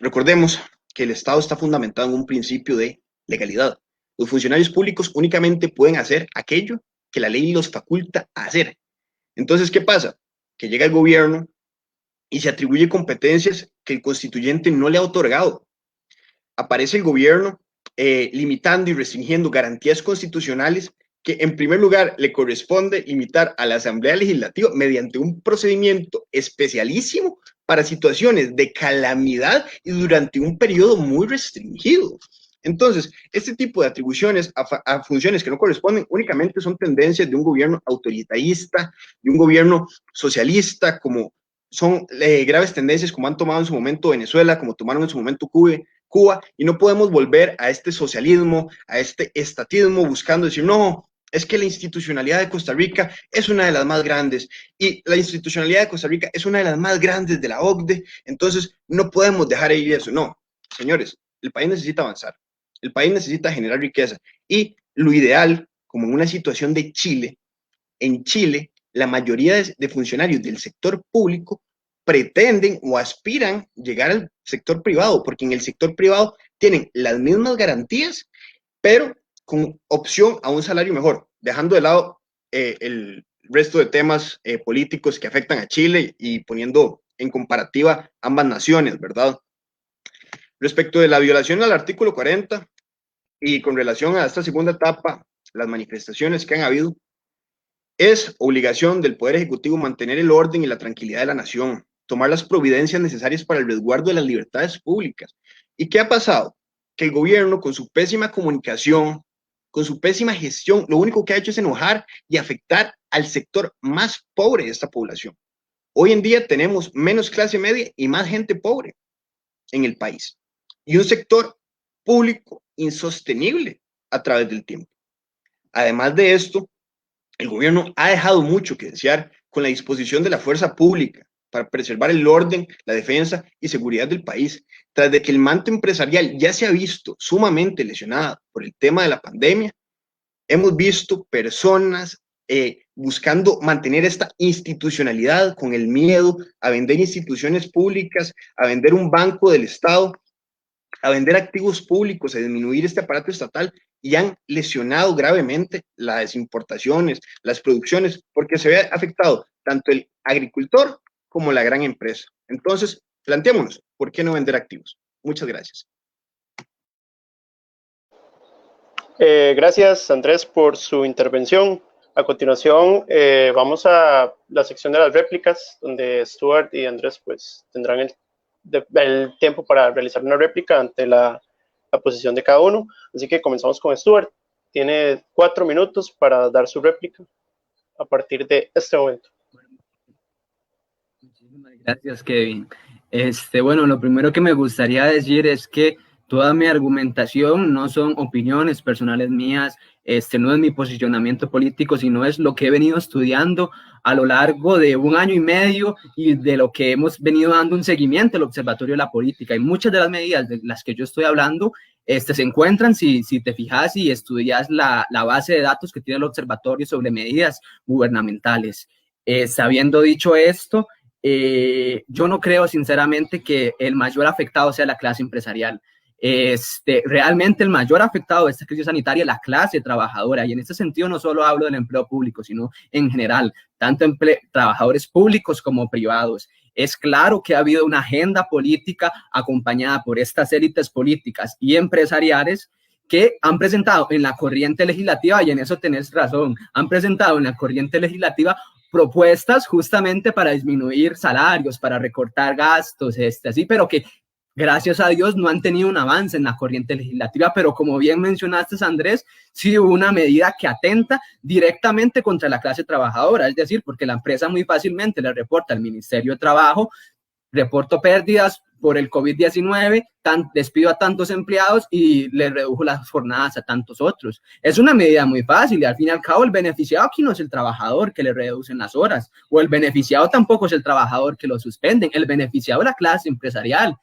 recordemos que el Estado está fundamentado en un principio de legalidad. Los funcionarios públicos únicamente pueden hacer aquello que la ley los faculta a hacer. Entonces, ¿qué pasa? Que llega el gobierno y se atribuye competencias que el constituyente no le ha otorgado. Aparece el gobierno limitando y restringiendo garantías constitucionales que en primer lugar le corresponde limitar a la Asamblea Legislativa mediante un procedimiento especialísimo para situaciones de calamidad y durante un periodo muy restringido. Entonces, este tipo de atribuciones a funciones que no corresponden únicamente son tendencias de un gobierno autoritarista, de un gobierno socialista, como son graves tendencias como han tomado en su momento Venezuela, como tomaron en su momento Cuba, y no podemos volver a este socialismo, a este estatismo, buscando decir, no, es que la institucionalidad de Costa Rica es una de las más grandes, y la institucionalidad de Costa Rica es una de las más grandes de la OCDE, entonces no podemos dejar ir eso. No, señores, el país necesita avanzar, el país necesita generar riqueza, y lo ideal, como en una situación de Chile, en Chile, la mayoría de funcionarios del sector público pretenden o aspiran llegar al sector privado, porque en el sector privado tienen las mismas garantías, pero con opción a un salario mejor, dejando de lado el resto de temas políticos que afectan a Chile y poniendo en comparativa ambas naciones, ¿verdad? Respecto de la violación al artículo 40, y con relación a esta segunda etapa, las manifestaciones que han habido, es obligación del Poder Ejecutivo mantener el orden y la tranquilidad de la nación, tomar las providencias necesarias para el resguardo de las libertades públicas. ¿Y qué ha pasado? Que el gobierno, con su pésima comunicación, con su pésima gestión, lo único que ha hecho es enojar y afectar al sector más pobre de esta población. Hoy en día tenemos menos clase media y más gente pobre en el país. Y un sector público insostenible a través del tiempo. Además de esto, el gobierno ha dejado mucho que desear con la disposición de la fuerza pública para preservar el orden, la defensa y seguridad del país. Tras de que el manto empresarial ya se ha visto sumamente lesionado por el tema de la pandemia, hemos visto personas buscando mantener esta institucionalidad con el miedo a vender instituciones públicas, a vender un banco del Estado, a vender activos públicos, a disminuir este aparato estatal, y han lesionado gravemente las importaciones, las producciones, porque se ve afectado tanto el agricultor como la gran empresa. Entonces, planteémonos, ¿por qué no vender activos? Muchas gracias. Gracias, Andrés, por su intervención. A continuación, vamos a la sección de las réplicas, donde Stuart y Andrés pues, tendrán el tiempo para realizar una réplica ante la posición de cada uno. Así que comenzamos con Stuart. Tiene 4 minutos para dar su réplica a partir de este momento. Muchísimas gracias, Kevin. Bueno, lo primero que me gustaría decir es que toda mi argumentación no son opiniones personales mías, no es mi posicionamiento político, sino es lo que he venido estudiando a lo largo de 1 año y medio y de lo que hemos venido dando un seguimiento al Observatorio de la Política. Y muchas de las medidas de las que yo estoy hablando se encuentran, si te fijas y estudias la base de datos que tiene el Observatorio sobre medidas gubernamentales. Habiendo dicho esto, yo no creo sinceramente que el mayor afectado sea la clase empresarial. Realmente el mayor afectado de esta crisis sanitaria es la clase trabajadora, y en este sentido no solo hablo del empleo público, sino en general, tanto trabajadores públicos como privados. Es claro que ha habido una agenda política acompañada por estas élites políticas y empresariales que han presentado en la corriente legislativa, y en eso tenés razón, han presentado en la corriente legislativa propuestas justamente para disminuir salarios, para recortar gastos, así, pero que gracias a Dios no han tenido un avance en la corriente legislativa. Pero como bien mencionaste, Andrés, sí hubo una medida que atenta directamente contra la clase trabajadora, es decir, porque la empresa muy fácilmente le reporta al Ministerio de Trabajo: reporto pérdidas por el COVID-19, despido a tantos empleados y le redujo las jornadas a tantos otros. Es una medida muy fácil, y al fin y al cabo el beneficiado aquí no es el trabajador que le reducen las horas, o el beneficiado tampoco es el trabajador que lo suspenden, el beneficiado es la clase empresarial.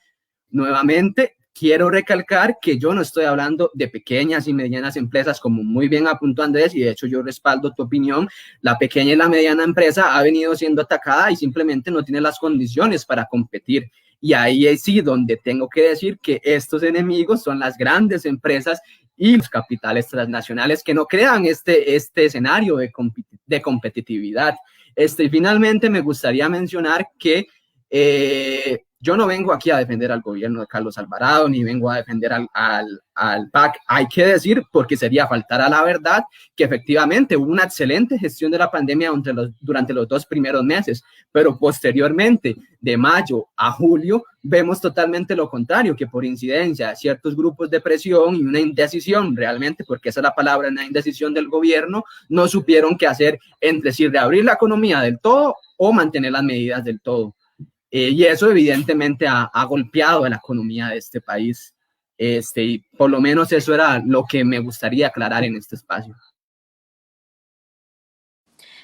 Nuevamente, quiero recalcar que yo no estoy hablando de pequeñas y medianas empresas, como muy bien apuntó Andrés, y de hecho yo respaldo tu opinión. La pequeña y la mediana empresa ha venido siendo atacada y simplemente no tiene las condiciones para competir. Y ahí es sí donde tengo que decir que estos enemigos son las grandes empresas y los capitales transnacionales, que no crean este escenario de competitividad. Y finalmente me gustaría mencionar que yo no vengo aquí a defender al gobierno de Carlos Alvarado, ni vengo a defender al PAC. Hay que decir, porque sería faltar a la verdad, que efectivamente hubo una excelente gestión de la pandemia durante los 2 primeros meses, pero posteriormente, de mayo a julio, vemos totalmente lo contrario, que por incidencia de ciertos grupos de presión y una indecisión, realmente, porque esa es la palabra, una indecisión del gobierno, no supieron qué hacer entre si reabrir la economía del todo o mantener las medidas del todo. Y eso evidentemente ha golpeado a la economía de este país. Y por lo menos eso era lo que me gustaría aclarar en este espacio.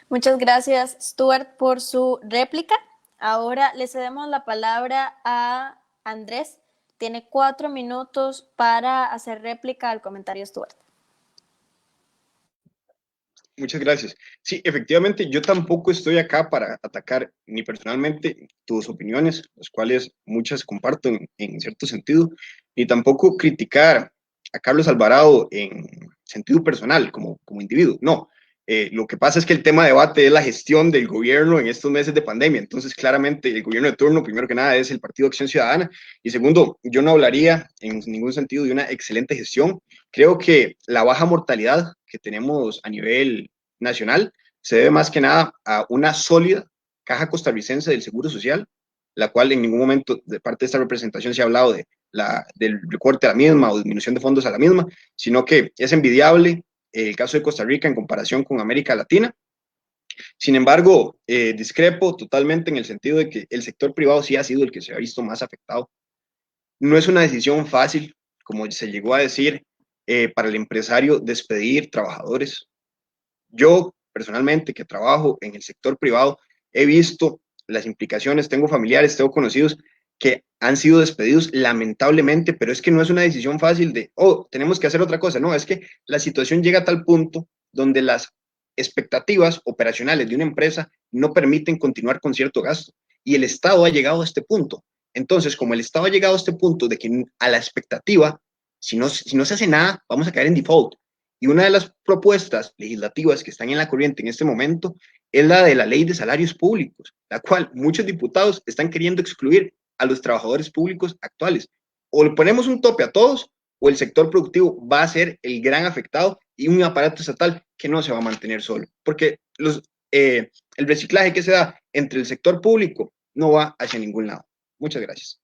Muchas gracias, Stuart, por su réplica. Ahora le cedemos la palabra a Andrés. Tiene 4 minutos para hacer réplica al comentario de Stuart. Muchas gracias. Sí, efectivamente, yo tampoco estoy acá para atacar ni personalmente tus opiniones, las cuales muchas comparto en cierto sentido, ni tampoco criticar a Carlos Alvarado en sentido personal, como individuo. No, Lo que pasa es que el tema de debate es la gestión del gobierno en estos meses de pandemia. Entonces, claramente, el gobierno de turno, primero que nada, es el Partido Acción Ciudadana. Y segundo, yo no hablaría en ningún sentido de una excelente gestión. Creo que la baja mortalidad que tenemos a nivel nacional se debe más que nada a una sólida caja costarricense del Seguro Social, la cual en ningún momento de parte de esta representación se ha hablado del recorte a la misma o disminución de fondos a la misma, sino que es envidiable el caso de Costa Rica en comparación con América Latina. Sin embargo, discrepo totalmente en el sentido de que el sector privado sí ha sido el que se ha visto más afectado. No es una decisión fácil, como se llegó a decir, para el empresario despedir trabajadores. Yo, personalmente, que trabajo en el sector privado, he visto las implicaciones, tengo familiares, tengo conocidos que han sido despedidos lamentablemente, pero es que no es una decisión fácil de, oh, tenemos que hacer otra cosa, no, es que la situación llega a tal punto donde las expectativas operacionales de una empresa no permiten continuar con cierto gasto y el Estado ha llegado a este punto. Entonces, como el Estado ha llegado a este punto de que a la expectativa, si no se hace nada, vamos a caer en default. Y una de las propuestas legislativas que están en la corriente en este momento es la de la ley de salarios públicos, la cual muchos diputados están queriendo excluir a los trabajadores públicos actuales. O le ponemos un tope a todos, o el sector productivo va a ser el gran afectado y un aparato estatal que no se va a mantener solo. Porque el reciclaje que se da entre el sector público no va hacia ningún lado. Muchas gracias.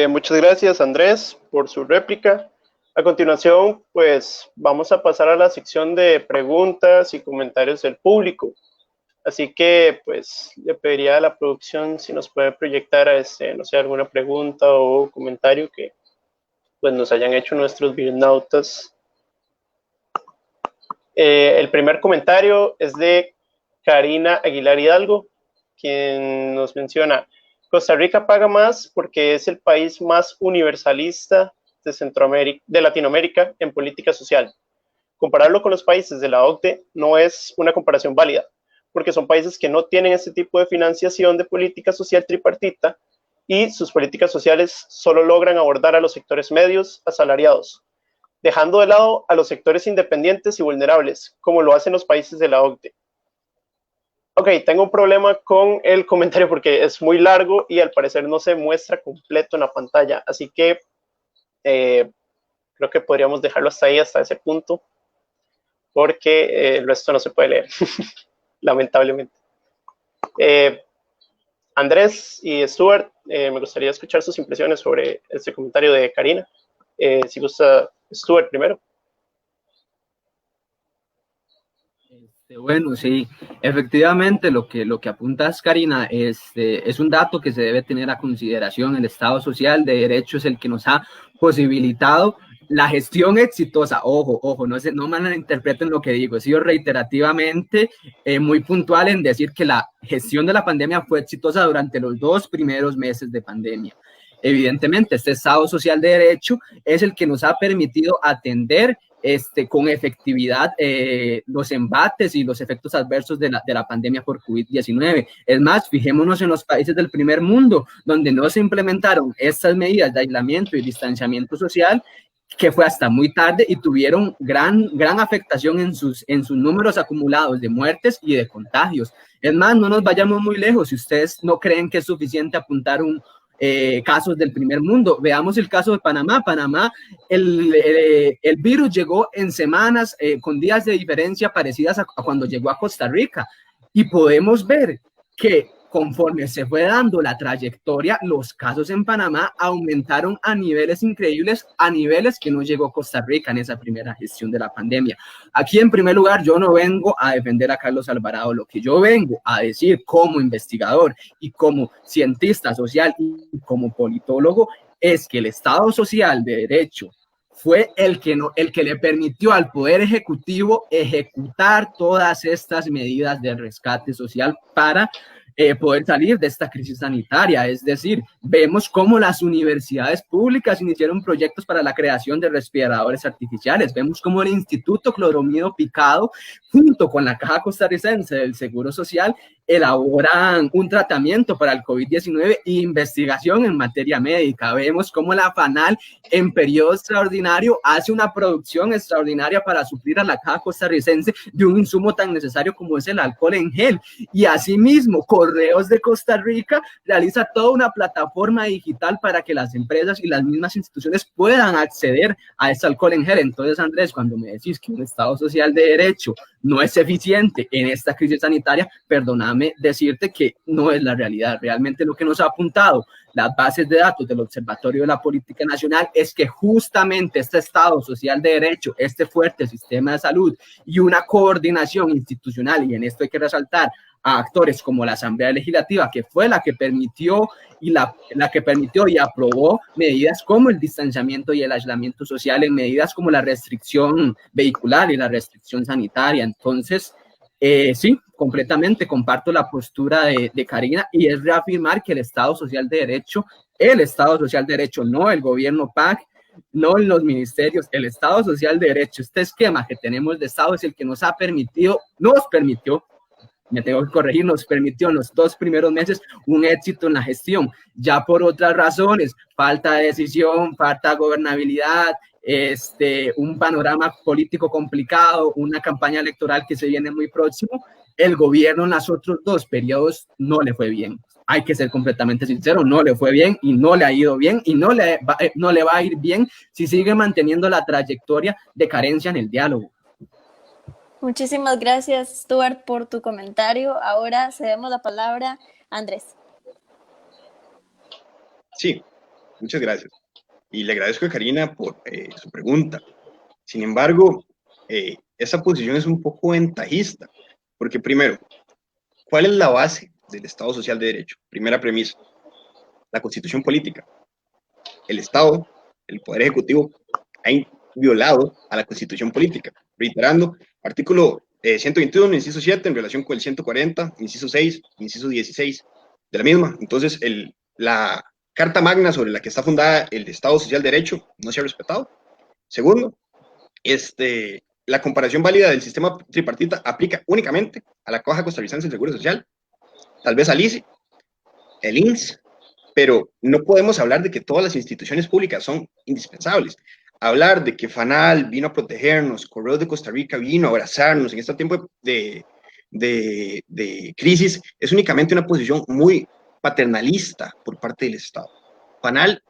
Muchas gracias, Andrés, por su réplica. A continuación, pues vamos a pasar a la sección de preguntas y comentarios del público. Así que, pues, le pediría a la producción si nos puede proyectar, no sé, alguna pregunta o comentario que pues, nos hayan hecho nuestros bienautas. El primer comentario es de Karina Aguilar Hidalgo, quien nos menciona: Costa Rica paga más porque es el país más universalista de Latinoamérica en política social. Compararlo con los países de la OCDE no es una comparación válida, porque son países que no tienen este tipo de financiación de política social tripartita y sus políticas sociales solo logran abordar a los sectores medios asalariados, dejando de lado a los sectores independientes y vulnerables, como lo hacen los países de la OCDE. Ok, tengo un problema con el comentario porque es muy largo y al parecer no se muestra completo en la pantalla, así que creo que podríamos dejarlo hasta ahí, hasta ese punto, porque el resto no se puede leer, lamentablemente. Andrés y Stuart, me gustaría escuchar sus impresiones sobre este comentario de Karina. Si gusta, Stuart primero. Bueno, sí, efectivamente lo que apuntas, Karina, es un dato que se debe tener a consideración. El Estado Social de Derecho es el que nos ha posibilitado la gestión exitosa. Ojo, no malinterpreten lo que digo. He sido reiterativamente muy puntual en decir que la gestión de la pandemia fue exitosa durante los 2 primeros meses de pandemia. Evidentemente, este Estado Social de Derecho es el que nos ha permitido atender con efectividad los embates y los efectos adversos de la pandemia por COVID-19. Es más, fijémonos en los países del primer mundo, donde no se implementaron estas medidas de aislamiento y distanciamiento social, que fue hasta muy tarde y tuvieron gran afectación en sus números acumulados de muertes y de contagios. Es más, no nos vayamos muy lejos. Si ustedes no creen que es suficiente apuntar casos del primer mundo, veamos el caso de Panamá. Panamá, el virus llegó en semanas, con días de diferencia parecidas a cuando llegó a Costa Rica, y podemos ver que conforme se fue dando la trayectoria, los casos en Panamá aumentaron a niveles increíbles, a niveles que no llegó Costa Rica en esa primera gestión de la pandemia. Aquí, en primer lugar, yo no vengo a defender a Carlos Alvarado. Lo que yo vengo a decir como investigador y como cientista social y como politólogo es que el Estado Social de Derecho fue el que le permitió al Poder Ejecutivo ejecutar todas estas medidas de rescate social para poder salir de esta crisis sanitaria. Es decir, vemos cómo las universidades públicas iniciaron proyectos para la creación de respiradores artificiales, vemos cómo el Instituto Cloromido Picado, junto con la Caja Costarricense del Seguro Social, elaboran un tratamiento para el COVID-19 e investigación en materia médica. Vemos cómo la FANAL en periodo extraordinario hace una producción extraordinaria para suplir a la Caja Costarricense de un insumo tan necesario como es el alcohol en gel. Y asimismo, Correos de Costa Rica realiza toda una plataforma digital para que las empresas y las mismas instituciones puedan acceder a ese alcohol en gel. Entonces, Andrés, cuando me decís que un Estado social de derecho no es eficiente en esta crisis sanitaria, perdóname decirte que no es la realidad. Realmente lo que nos ha apuntado las bases de datos del Observatorio de la Política Nacional es que justamente este Estado social de derecho, este fuerte sistema de salud y una coordinación institucional, y en esto hay que resaltar a actores como la Asamblea Legislativa, que fue la que permitió y aprobó medidas como el distanciamiento y el aislamiento social, en medidas como la restricción vehicular y la restricción sanitaria. Entonces, sí, completamente comparto la postura de Karina, y es reafirmar que el Estado Social de Derecho, no el gobierno PAC, no en los ministerios, el Estado Social de Derecho, este esquema que tenemos de Estado es el que nos permitió, me tengo que corregir, nos permitió en los 2 primeros meses un éxito en la gestión. Ya por otras razones, falta de decisión, falta de gobernabilidad, un panorama político complicado, una campaña electoral que se viene muy próximo, el gobierno en los otros 2 periodos no le fue bien. Hay que ser completamente sincero, no le fue bien y no le ha ido bien y no le va a ir bien si sigue manteniendo la trayectoria de carencia en el diálogo. Muchísimas gracias, Stuart, por tu comentario. Ahora cedemos la palabra a Andrés. Sí, muchas gracias. Y le agradezco a Karina por su pregunta. Sin embargo, esa posición es un poco ventajista, porque primero, ¿cuál es la base del Estado Social de Derecho? Primera premisa, la Constitución Política. El Estado, el Poder Ejecutivo, ha violado a la Constitución Política, reiterando artículo 121, inciso 7, en relación con el 140, inciso 6, inciso 16 de la misma. Entonces, la Carta Magna sobre la que está fundada el Estado Social de Derecho no se ha respetado. Segundo, la comparación válida del sistema tripartita aplica únicamente a la Caja Costarricense del Seguro Social, tal vez al ICE, el INSS, pero no podemos hablar de que todas las instituciones públicas son indispensables. Hablar de que FANAL vino a protegernos, Correos de Costa Rica vino a abrazarnos en este tiempo de crisis es únicamente una posición muy paternalista por parte del Estado. FANAL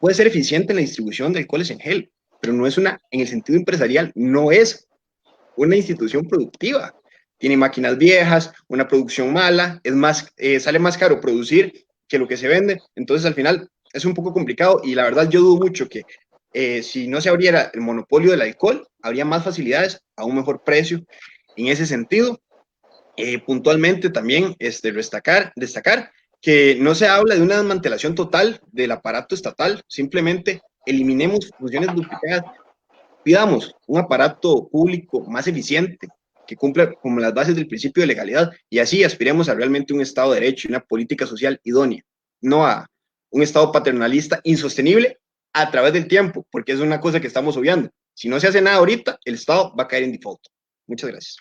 puede ser eficiente en la distribución de alcoholes en gel, pero no es en el sentido empresarial, no es una institución productiva. Tiene máquinas viejas, una producción mala, sale más caro producir que lo que se vende, entonces al final es un poco complicado y la verdad yo dudo mucho que si no se abriera el monopolio del alcohol, habría más facilidades a un mejor precio. En ese sentido, puntualmente también destacar que no se habla de una desmantelación total del aparato estatal, simplemente eliminemos funciones duplicadas, pidamos un aparato público más eficiente, que cumpla con las bases del principio de legalidad, y así aspiremos a realmente un Estado de Derecho y una política social idónea, no a un Estado paternalista insostenible a través del tiempo, porque es una cosa que estamos obviando. Si no se hace nada ahorita, el Estado va a caer en default. Muchas gracias.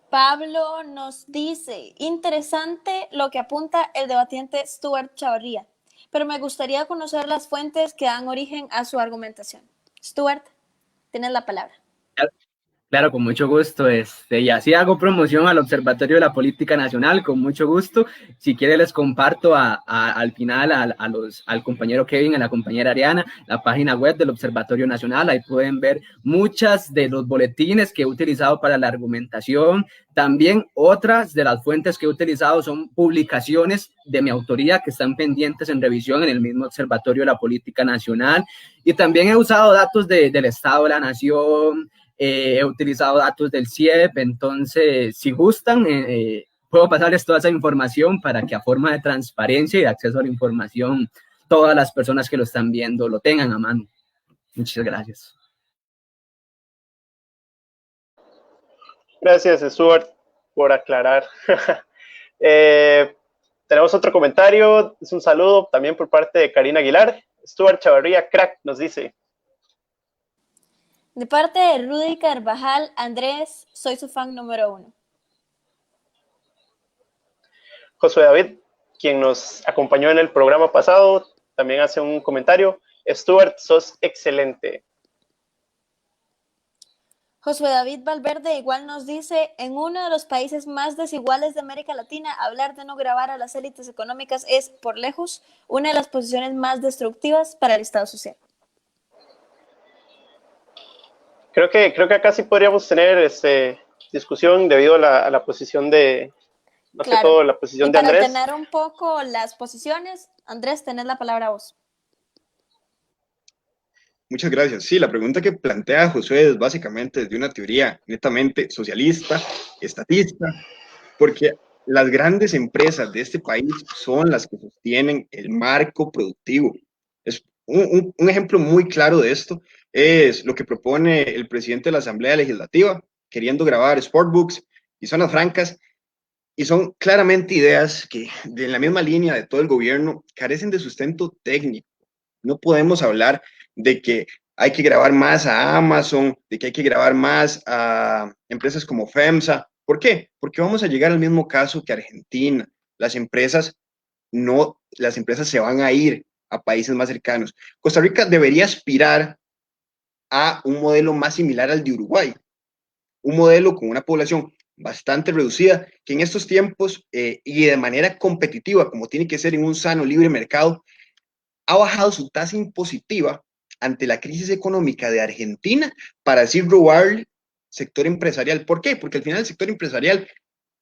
Pablo nos dice, interesante lo que apunta el debatiente Stuart Chavarría, pero me gustaría conocer las fuentes que dan origen a su argumentación. Stuart, tienes la palabra. Claro, con mucho gusto. Y así hago promoción al Observatorio de la Política Nacional, con mucho gusto. Si quiere les comparto al final al compañero Kevin, a la compañera Ariana, la página web del Observatorio Nacional. Ahí pueden ver muchas de los boletines que he utilizado para la argumentación. También otras de las fuentes que he utilizado son publicaciones de mi autoría que están pendientes en revisión en el mismo Observatorio de la Política Nacional. Y también he usado datos del Estado de la Nación, he utilizado datos del CIEP, entonces si gustan, puedo pasarles toda esa información para que a forma de transparencia y de acceso a la información, todas las personas que lo están viendo lo tengan a mano. Muchas gracias. Gracias, Stuart. por aclarar. Tenemos otro comentario, es un saludo también por parte de Karina Aguilar. Stuart Chavarría, crack, nos dice. De parte de Rudy Carvajal, Andrés, soy su fan número 1. Josué David, quien nos acompañó en el programa pasado, también hace un comentario. Stuart, sos excelente. Josué David Valverde igual nos dice, en uno de los países más desiguales de América Latina, hablar de no grabar a las élites económicas es, por lejos, una de las posiciones más destructivas para el Estado social. Creo que acá sí podríamos tener discusión debido a la posición de, más que todo, la posición de Andrés. Para ordenar un poco las posiciones, Andrés, tenés la palabra vos. Muchas gracias. Sí, la pregunta que plantea Josué es básicamente desde una teoría netamente socialista, estatista, porque las grandes empresas de este país son las que sostienen el marco productivo. Es un ejemplo muy claro de esto es lo que propone el presidente de la Asamblea Legislativa, queriendo grabar sportbooks y zonas francas, y son claramente ideas que, de la misma línea de todo el gobierno, carecen de sustento técnico. No podemos hablar de que hay que grabar más a Amazon, de que hay que grabar más a empresas como FEMSA. ¿Por qué? Porque vamos a llegar al mismo caso que Argentina. Las empresas se van a ir a países más cercanos. Costa Rica debería aspirar a un modelo más similar al de Uruguay, un modelo con una población bastante reducida, que en estos tiempos y de manera competitiva, como tiene que ser en un sano libre mercado, ha bajado su tasa impositiva ante la crisis económica de Argentina para así robarle sector empresarial. ¿Por qué? Porque al final el sector empresarial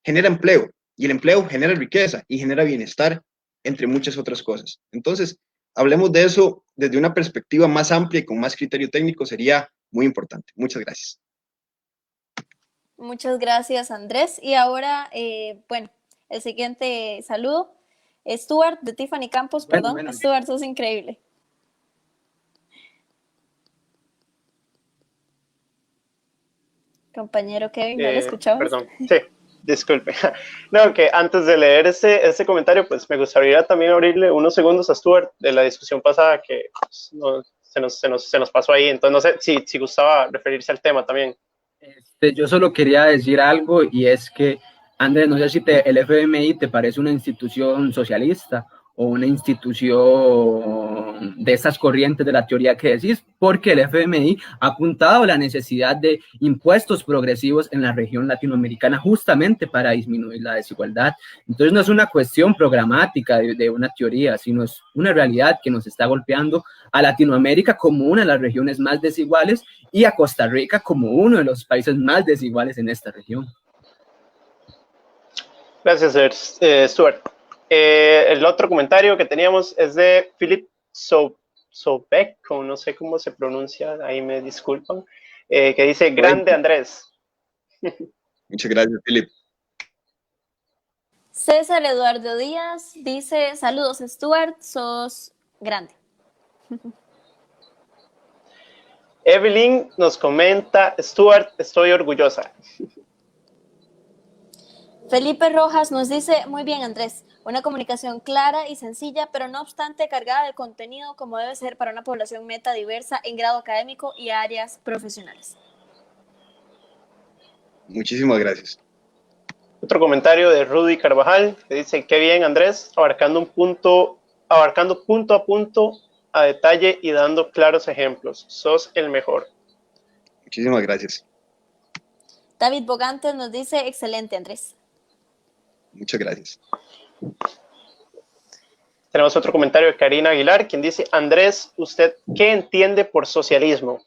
genera empleo y el empleo genera riqueza y genera bienestar, entre muchas otras cosas. Entonces, hablemos de eso desde una perspectiva más amplia y con más criterio técnico, sería muy importante. Muchas gracias. Muchas gracias, Andrés. Y ahora, bueno, el siguiente saludo. Stuart, de Tiffany Campos, perdón. Bueno. Stuart, sos increíble. Compañero Kevin, ¿no lo escuchamos? Perdón, sí, disculpe. No, que antes de leer ese comentario, pues me gustaría también abrirle unos segundos a Stuart de la discusión pasada que pues, no, se nos pasó ahí. Entonces, no sé si gustaba referirse al tema también. Yo solo quería decir algo, y es que, Andrés, no sé si el FMI te parece una institución socialista o una institución de esas corrientes de la teoría que decís, porque el FMI ha apuntado a la necesidad de impuestos progresivos en la región latinoamericana justamente para disminuir la desigualdad. Entonces no es una cuestión programática de una teoría, sino es una realidad que nos está golpeando a Latinoamérica como una de las regiones más desiguales y a Costa Rica como uno de los países más desiguales en esta región. Gracias, Stuart. El otro comentario que teníamos es de Philip Sobek, no sé cómo se pronuncia, ahí me disculpan, que dice, grande Andrés. Muchas gracias, Philip. César Eduardo Díaz dice, saludos, Stuart, sos grande. Evelyn nos comenta, Stuart, estoy orgullosa. Felipe Rojas nos dice, muy bien, Andrés, una comunicación clara y sencilla, pero no obstante cargada de contenido como debe ser para una población meta diversa en grado académico y áreas profesionales. Muchísimas gracias. Otro comentario de Rudy Carvajal, que dice, qué bien, Andrés, abarcando punto a punto a detalle y dando claros ejemplos. Sos el mejor. Muchísimas gracias. David Bogantes nos dice, excelente, Andrés. Muchas gracias. Tenemos otro comentario de Karina Aguilar, quien dice, Andrés, ¿usted qué entiende por socialismo?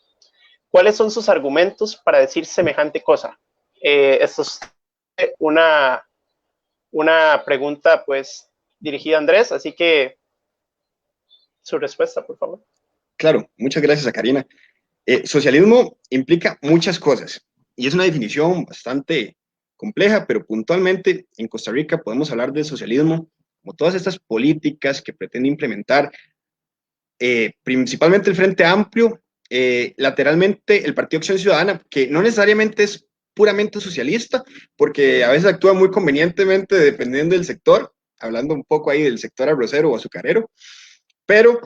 ¿Cuáles son sus argumentos para decir semejante cosa? Esto es una pregunta, pues, dirigida a Andrés, así que su respuesta, por favor. Claro, muchas gracias a Karina. Socialismo implica muchas cosas y es una definición bastante compleja, pero puntualmente en Costa Rica podemos hablar de socialismo como todas estas políticas que pretende implementar principalmente el Frente Amplio, lateralmente el Partido Acción Ciudadana, que no necesariamente es puramente socialista, porque a veces actúa muy convenientemente dependiendo del sector, hablando un poco ahí del sector arrocero o azucarero, pero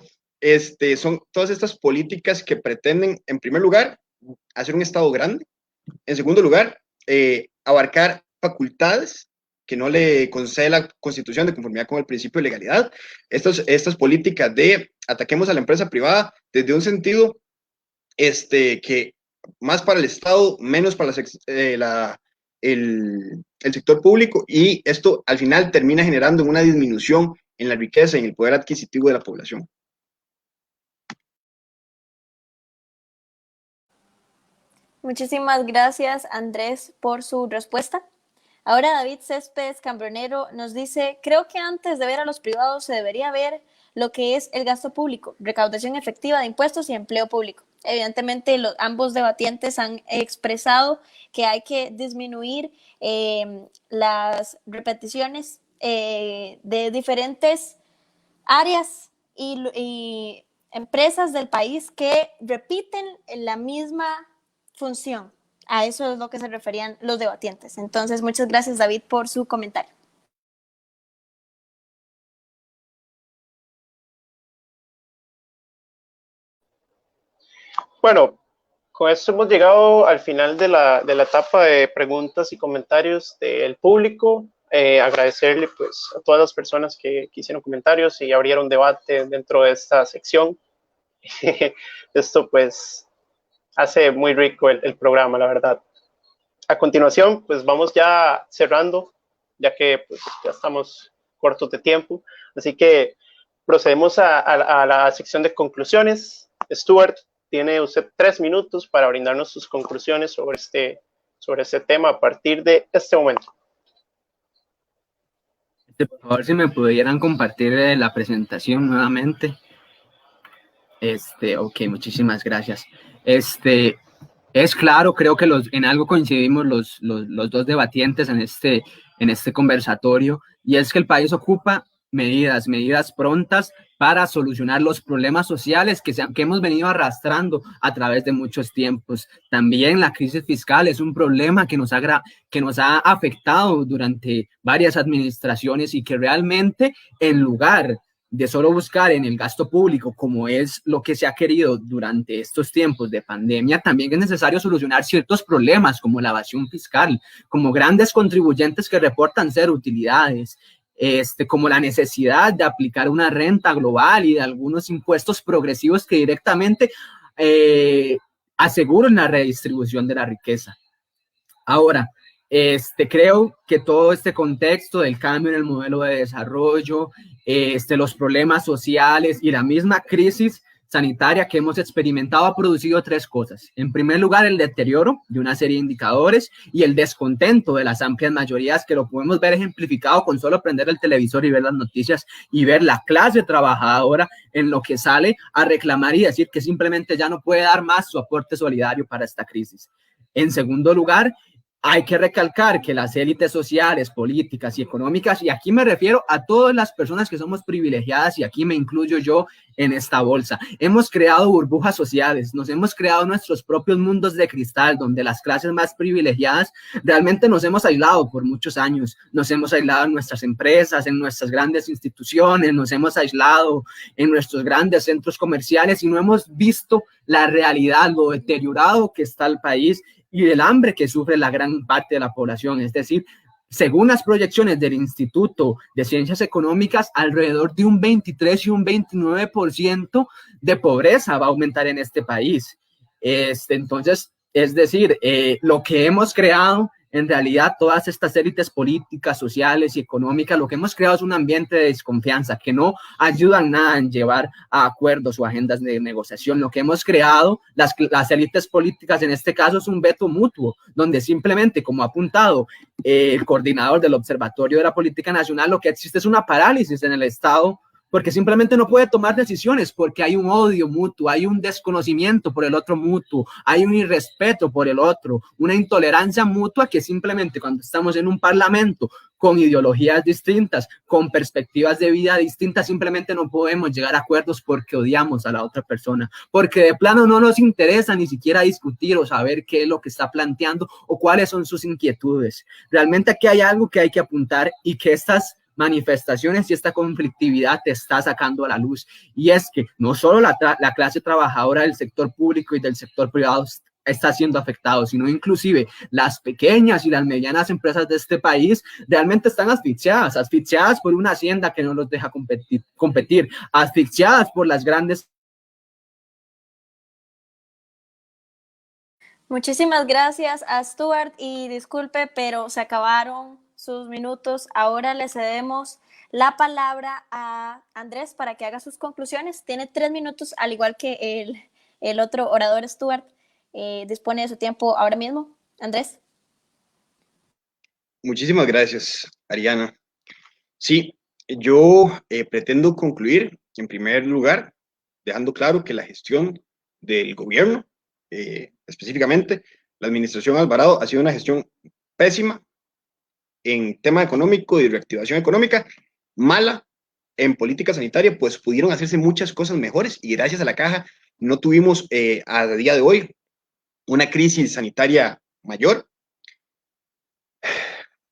son todas estas políticas que pretenden, en primer lugar, hacer un Estado grande, en segundo lugar, abarcar facultades que no le concede la Constitución de conformidad con el principio de legalidad. Estas políticas de ataquemos a la empresa privada desde un sentido que más para el Estado, menos para el sector público, y esto al final termina generando una disminución en la riqueza y en el poder adquisitivo de la población. Muchísimas gracias, Andrés, por su respuesta. Ahora David Céspedes Cambronero nos dice, creo que antes de ver a los privados se debería ver lo que es el gasto público, recaudación efectiva de impuestos y empleo público. Evidentemente, ambos debatientes han expresado que hay que disminuir las repeticiones de diferentes áreas y empresas del país que repiten la misma función. A eso es lo que se referían los debatientes. Entonces, muchas gracias, David, por su comentario. Bueno, con esto hemos llegado al final de la etapa de preguntas y comentarios del público. Agradecerle pues a todas las personas que hicieron comentarios y abrieron debate dentro de esta sección. Esto pues hace muy rico el programa, la verdad. A continuación, pues vamos ya cerrando, ya que pues, ya estamos cortos de tiempo. Así que procedemos a la sección de conclusiones. Stuart, tiene usted 3 minutos para brindarnos sus conclusiones sobre este tema a partir de este momento. Por favor, si me pudieran compartir la presentación nuevamente. Ok, muchísimas gracias. Es claro, creo que en algo coincidimos los dos debatientes en este conversatorio, y es que el país ocupa medidas prontas para solucionar los problemas sociales que hemos venido arrastrando a través de muchos tiempos. También la crisis fiscal es un problema que nos ha afectado durante varias administraciones, y que realmente, en lugar de solo buscar en el gasto público, como es lo que se ha querido durante estos tiempos de pandemia, también es necesario solucionar ciertos problemas como la evasión fiscal, como grandes contribuyentes que reportan ser utilidades, como la necesidad de aplicar una renta global y de algunos impuestos progresivos que directamente aseguren la redistribución de la riqueza. Ahora, creo que todo este contexto del cambio en el modelo de desarrollo, los problemas sociales y la misma crisis sanitaria que hemos experimentado ha producido 3 cosas. En primer lugar, el deterioro de una serie de indicadores y el descontento de las amplias mayorías, que lo podemos ver ejemplificado con solo prender el televisor y ver las noticias y ver la clase trabajadora en lo que sale a reclamar y decir que simplemente ya no puede dar más su aporte solidario para esta crisis. En segundo lugar, hay que recalcar que las élites sociales, políticas y económicas, y aquí me refiero a todas las personas que somos privilegiadas, y aquí me incluyo yo en esta bolsa, hemos creado burbujas sociales, nos hemos creado nuestros propios mundos de cristal, donde las clases más privilegiadas realmente nos hemos aislado por muchos años, nos hemos aislado en nuestras empresas, en nuestras grandes instituciones, nos hemos aislado en nuestros grandes centros comerciales, y no hemos visto la realidad, lo deteriorado que está el país y del hambre que sufre la gran parte de la población. Es decir, según las proyecciones del Instituto de Ciencias Económicas, alrededor de un 23 y un 29% de pobreza va a aumentar en este país. Entonces, es decir, lo que hemos creado, en realidad, todas estas élites políticas, sociales y económicas, lo que hemos creado es un ambiente de desconfianza que no ayudan nada en llevar a acuerdos o agendas de negociación. Lo que hemos creado, las élites políticas en este caso, es un veto mutuo, donde simplemente, como ha apuntado el coordinador del Observatorio de la Política Nacional, lo que existe es una parálisis en el Estado porque simplemente no puede tomar decisiones, porque hay un odio mutuo, hay un desconocimiento por el otro mutuo, hay un irrespeto por el otro, una intolerancia mutua que simplemente cuando estamos en un parlamento con ideologías distintas, con perspectivas de vida distintas, simplemente no podemos llegar a acuerdos porque odiamos a la otra persona, porque de plano no nos interesa ni siquiera discutir o saber qué es lo que está planteando o cuáles son sus inquietudes. Realmente aquí hay algo que hay que apuntar y que estas manifestaciones y esta conflictividad te está sacando a la luz, y es que no solo la clase trabajadora del sector público y del sector privado está siendo afectado, sino inclusive las pequeñas y las medianas empresas de este país realmente están asfixiadas por una hacienda que no los deja competir, asfixiadas por las grandes. Muchísimas gracias a Stuart, y disculpe, pero se acabaron sus minutos. Ahora le cedemos la palabra a Andrés para que haga sus conclusiones. Tiene 3 minutos, al igual que el otro orador, Stuart. Dispone de su tiempo ahora mismo. Andrés. Muchísimas gracias, Ariana. Sí, yo pretendo concluir, en primer lugar, dejando claro que la gestión del gobierno, específicamente la administración Alvarado, ha sido una gestión pésima en tema económico y de reactivación económica, mala en política sanitaria, pues pudieron hacerse muchas cosas mejores y gracias a la caja no tuvimos a día de hoy una crisis sanitaria mayor.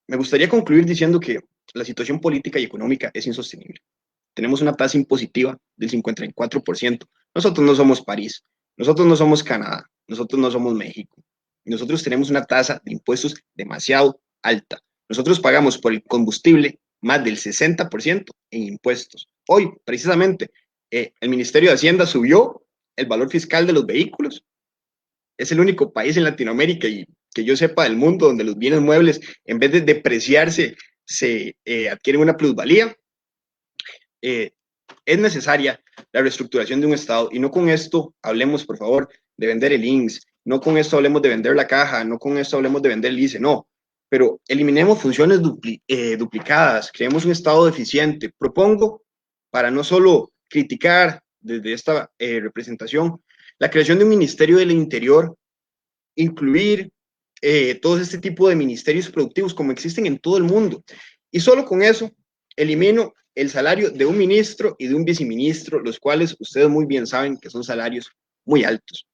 Me gustaría concluir diciendo que la situación política y económica es insostenible. Tenemos una tasa impositiva del 54%. Nosotros no somos París, nosotros no somos Canadá, nosotros no somos México. Nosotros tenemos una tasa de impuestos demasiado alta. Nosotros pagamos por el combustible más del 60% en impuestos. Hoy, precisamente, el Ministerio de Hacienda subió el valor fiscal de los vehículos. Es el único país en Latinoamérica y que yo sepa del mundo donde los bienes muebles, en vez de depreciarse, se adquieren una plusvalía. Es necesaria la reestructuración de un Estado y no con esto hablemos, por favor, de vender el INSS, no con esto hablemos de vender la caja, no con esto hablemos de vender el ICE, no, pero eliminemos funciones duplicadas, creemos un Estado deficiente. Propongo, para no solo criticar desde esta representación, la creación de un Ministerio del Interior, incluir todo este tipo de ministerios productivos como existen en todo el mundo. Y solo con eso elimino el salario de un ministro y de un viceministro, los cuales ustedes muy bien saben que son salarios muy altos.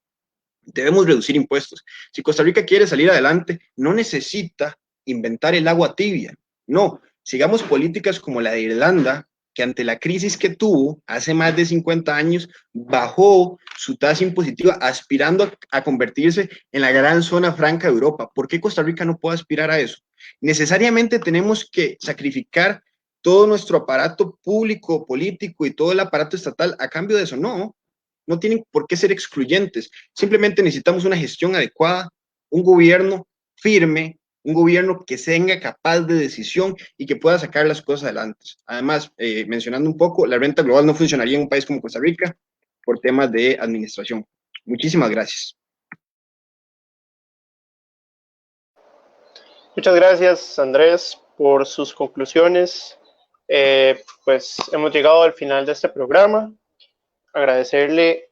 Debemos reducir impuestos. Si Costa Rica quiere salir adelante, no necesita inventar el agua tibia. No, sigamos políticas como la de Irlanda, que ante la crisis que tuvo hace más de 50 años, bajó su tasa impositiva aspirando a convertirse en la gran zona franca de Europa. ¿Por qué Costa Rica no puede aspirar a eso? Necesariamente tenemos que sacrificar todo nuestro aparato público, político y todo el aparato estatal a cambio de eso. No, no tienen por qué ser excluyentes. Simplemente necesitamos una gestión adecuada, un gobierno firme, un gobierno que tenga capaz de decisión y que pueda sacar las cosas adelante. Además, mencionando un poco, la renta global no funcionaría en un país como Costa Rica por temas de administración. Muchísimas gracias. Muchas gracias, Andrés, por sus conclusiones. Pues hemos llegado al final de este programa. Agradecerle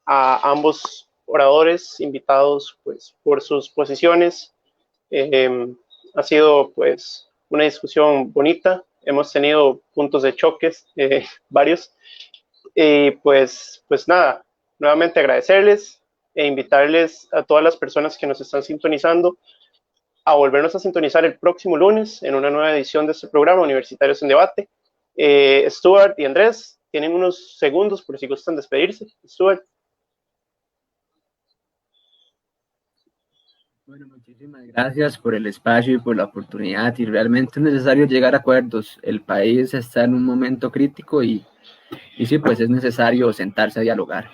a ambos oradores invitados pues, por sus posiciones. Ha sido pues una discusión bonita. Hemos tenido puntos de choques, varios. Y pues nada, nuevamente agradecerles e invitarles a todas las personas que nos están sintonizando a volvernos a sintonizar el próximo lunes en una nueva edición de este programa Universitarios en Debate. Stuart y Andrés tienen unos segundos por si gustan despedirse. Stuart. Bueno, muchísimas gracias por el espacio y por la oportunidad, y realmente es necesario llegar a acuerdos. El país está en un momento crítico y sí, pues es necesario sentarse a dialogar.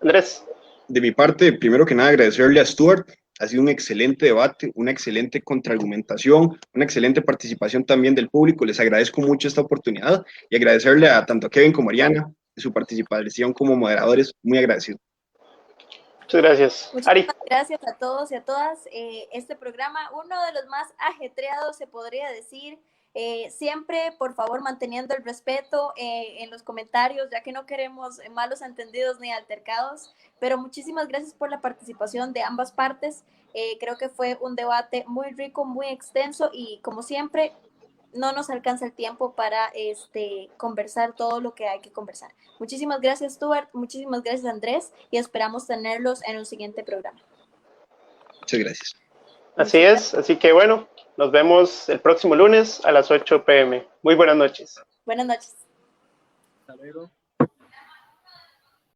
Andrés. De mi parte, primero que nada, agradecerle a Stuart. Ha sido un excelente debate, una excelente contraargumentación, una excelente participación también del público. Les agradezco mucho esta oportunidad y agradecerle a tanto a Kevin como a Ariana su participación como moderadores. Muy agradecido. Muchas gracias. Ari. Muchísimas gracias a todos y a todas. Este programa, uno de los más ajetreados, se podría decir. Siempre, por favor, manteniendo el respeto en los comentarios, ya que no queremos malos entendidos ni altercados. Pero muchísimas gracias por la participación de ambas partes. Creo que fue un debate muy rico, muy extenso y, como siempre, no nos alcanza el tiempo para conversar todo lo que hay que conversar. Muchísimas gracias, Stuart, muchísimas gracias, Andrés, y esperamos tenerlos en un siguiente programa. Muchas gracias. Así es, así que bueno, nos vemos el próximo lunes a las 8 p.m. Muy buenas noches. Buenas noches. Hasta luego.